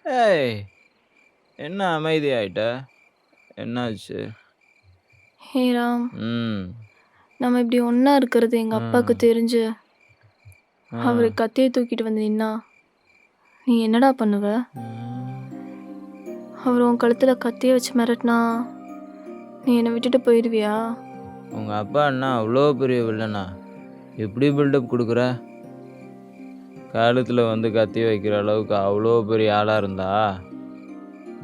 ஏய் என்ன அமைதி ஆயிட்ட? என்னாச்சு? ஹே ராம், நம்ம இப்படி ஒண்ணா இருக்கிறது எங்க அப்பாவுக்கு தெரிஞ்சு அவரு கத்தியை தூக்கிட்டு வந்து நின்னா நீ என்னடா பண்ணுவ? அவர் உன் கழுத்துல கத்தியை வச்சு மிரட்டினா நீ என்னை விட்டுட்டு போயிடுவியா? உங்க அப்பா அண்ணா அவ்வளோ பெரிய வில்லனா? எப்படி பில்டப் கொடுக்குற? கழுத்தில் வந்து கத்தி வைக்கிற அளவுக்கு அவ்வளோ பெரிய ஆளாக இருந்தா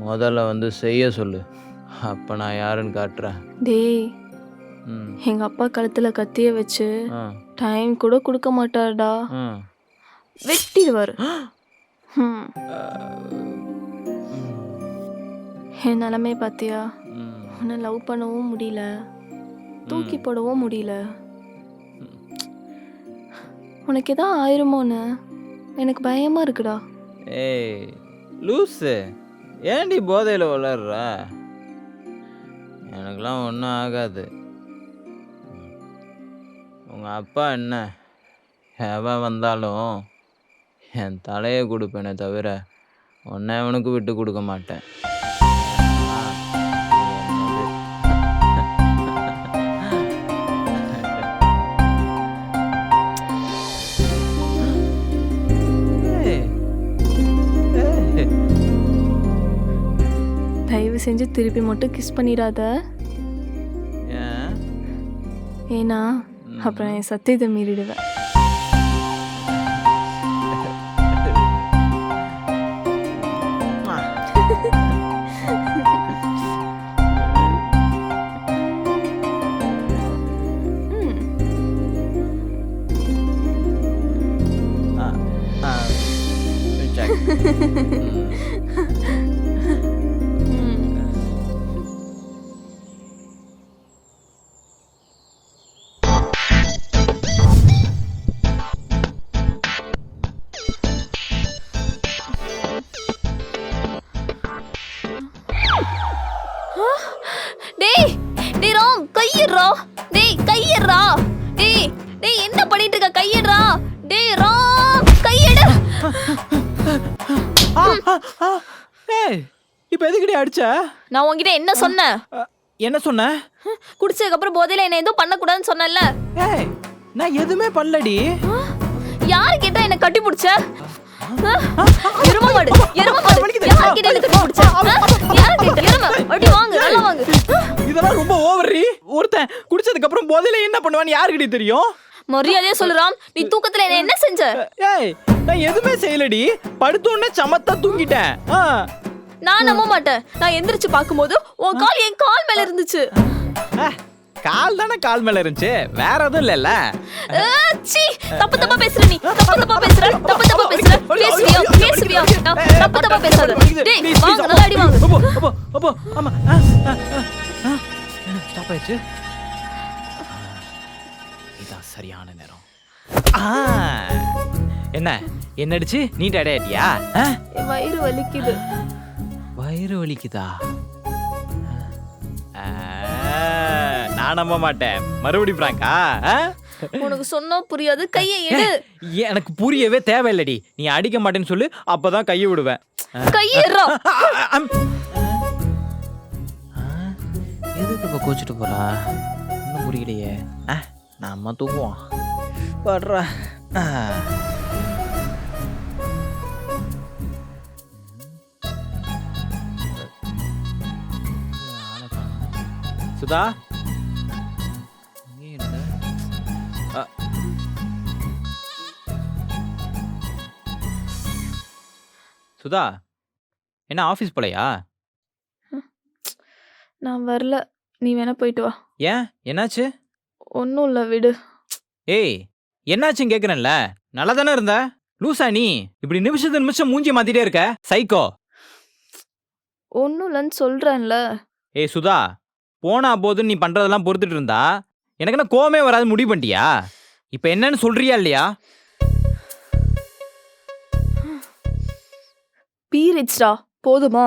முதல்ல வந்து செய்ய சொல்லு, அப்போ நான் யாருன்னு காட்டுறேன். டேய், எங்க அப்பா கழுத்துல கத்தியை வச்சு டைம் கூட கொடுக்க மாட்டாருடா, வெட்டிடுவாரு. என் நிலைமை பார்த்தியா? உன்னை லவ் பண்ணவும் முடியல, தூக்கி போடவும் முடியல. உனக்கு எதா ஆயிருமோன்னு எனக்கு பயமா இருக்குடா. ஏய் லூஸு, ஏன்டி போதையில் வளர்ற? எனக்கெல்லாம் ஒன்றும் ஆகாது. உங்கள் அப்பா என்ன எவன் வந்தாலும் என் தலையை கொடுப்பேனே தவிர உன்னை அவனுக்கு விட்டு கொடுக்க மாட்டேன். தயவு செஞ்சு திருப்பி மட்டும் கிஸ் பண்ணிடாத. ஏன்னா அப்புறம் என் சத்தியத்தை மீறிடுவேன். டேய் டேய் ராம், கையிடுறா. டேய் கையிடுறா. டேய் டேய் என்ன பண்ணிட்டு இருக்க? கையிடுறா. டேய் ராம், கையிடு. ஏய் இப்போ எதுக்குடி அடிச்ச? நான் உன்கிட்ட என்ன சொன்னேன்? என்ன சொன்ன? குடிச்சதுக்கு அப்புறம் போதையில என்ன எதுவும் பண்ணக்கூடாதுன்னு சொன்னேன்ல. ஏய் நான் எதுவுமே பண்ணலடி. யாரு கேட்டா என்ன கட்டி பிடிச்ச? எரும மாடு, எரும மாடு. யாரு கேட்டா என்ன கட்டி பிடிச்ச? யாரு கேட்டா? எரும அடி வாங்கு, நல்லா வாங்கு. இதெல்லாம் ரொம்ப ஓவர்ரி. ஒருத்தன் குடிச்சதுக்கு அப்புறம் போதையில என்ன பண்ணுவான்னு யாருக்கிட்ட தெரியும்? மரியாதையா சொல்லுறாம், நீ தூக்கத்துல என்ன செஞ்ச? ஏய் நான் எதுவுமே செய்யலடி, படுத்த உடனே சமத்தா தூங்கிட்டேன். நான் நம்ப மாட்டேன். நான் எந்திரிச்சு பாக்கும்போது உன் கால் என் கால் மேல இருந்துச்சு. கால் தானே கால் மேல இருந்துச்சு, வேற எதுவும் இல்லல்ல. சீ, தப்பு தப்பா பேசுற நீ. தப்பு பேசுற. பேசுவியா? தப்பு பேசாத. டேய் வாங்க, நல்லா அடி வாங்க. அப்போ ஆமா ஸ்டாப் ஆயிடுச்சு. இதான் சரியான நேரம். என்ன அடிச்சு நீ டயர்டியா? வயிறு வலிக்குது. வயிறு வலிக்குதா? நான் நம்ப மாட்டேன். மறுபடி பிராங்கா? உனக்கு சொன்னா புரியாது, கையை எடு. எனக்கு புரியவே தேவையில்லடி. நீ அடிக்க மாட்டேன்னு சொல்லு, அப்பதான் கையை விடுவேன். கையேறா. எதுக்கு இப்ப கோச்சிட்டு போறா? இன்னும் புரியலையே. நம்ம தூங்குவோம். படுறா. சுதா சுதா என்ன ஆஃபீஸ் போலையா? நான் வரல. நீ வேணா போயிட்டு வா. ஏன் என்னாச்சு? ஒன்றும் இல்லை, விடு. ஏய் என்னாச்சுன்னு கேட்குறேன்ல. நல்லா தானே இருந்த? லூசா நீ? இப்படி நிமிஷத்துக்கு நிமிஷம் மூஞ்சி மாத்திட்டே இருக்க சைக்கோ. ஒன்றும் இல்லைன்னு சொல்கிறேன்ல. ஏய் சுதா, போனா போதுன்னு நீ பண்றதெல்லாம் பொறுத்துட்டு இருந்தா எனக்கு என்ன கோவமே வராது முடிவு பண்ணிட்டியா? இப்போ என்னன்னு சொல்றியா இல்லையா? பீரியட்ஸ்டா, போதுமா?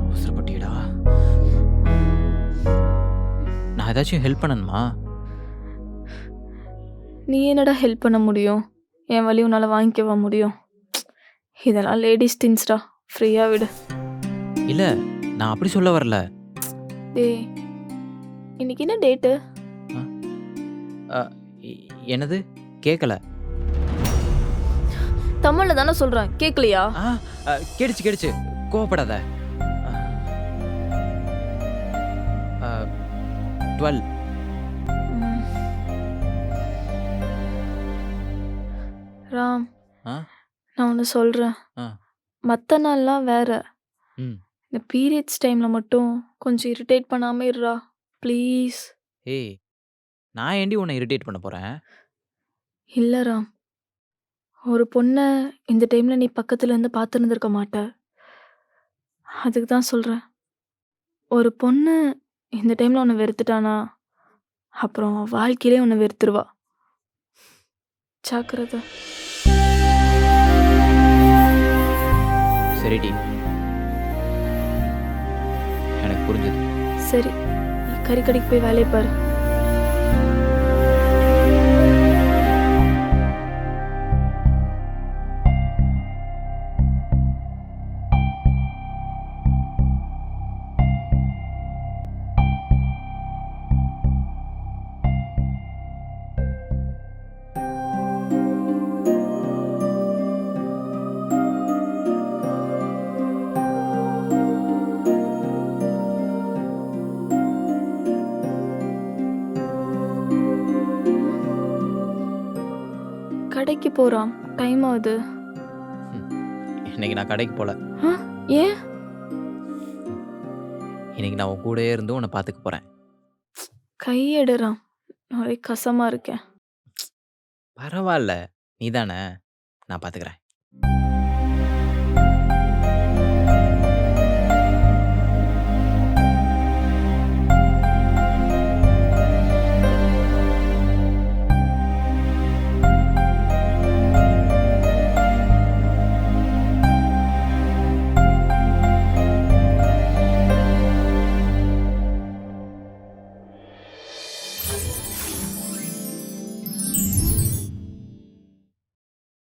அவசரப்பட்டியடா. நான் ஏதாச்சும் ஹெல்ப் பண்ணணுமா? நீ என்னடா ஹெல்ப் பண்ண முடியும்? என் வழி உன்னால் வாங்கிக்கவா முடியும்? இதெல்லாம் லேடிஸ் திங்ஸ்டா, ஃப்ரீயாக விடு. இல்ல நான் அப்படி சொல்ல வரல. டேய், இன்னைக்கு என்ன டேட்டு? என்னது கேட்கல. தமிழில் தானே சொல்கிறேன், கேட்கலையா? கேடுச்சு கோவப்படாத. 12. ராம், ஆ? நான் ஒன்று சொல்கிறேன். ஆ. மற்ற நாள்லாம் வேற. ம். இந்த பீரியட்ஸ் டைமில் மட்டும் கொஞ்சம் இரிட்டேட் பண்ணாமல் இருடா, ப்ளீஸ். ஏய் நான் ஏண்டி உன்னை இரிட்டேட் பண்ண போறேன்? இல்லை ராம், ஒரு பொண்ணை இந்த டைமில் நீ பக்கத்துல இருந்து பார்த்துருந்துருக்க மாட்ட. அதுக்கு தான் சொல்கிறேன். ஒரு பொண்ணு இந்த டைமில் உன்னை வெறுத்துட்டானா அப்புறம் வாழ்க்கையிலே உன்னை வெறுத்துருவா. ஜாக்கிரதை. சரிடி, எனக்கு புரிஞ்சது. சரி, நீ கறிக்கடைக்கு போய் வேலையை பாரு. கடைக்கு போறான், டைம் ஆகுது. இன்னைக்கு நான் கடைக்கு போல. ஏன்? இன்னைக்கு நான் உன் கூடயே இருந்து உன்னை பார்த்துக்க போறேன். கையெடுறான், ஒரே கசமா இருக்கேன். பரவாயில்ல, நீ தானே, நான் பார்த்துக்கிறேன்.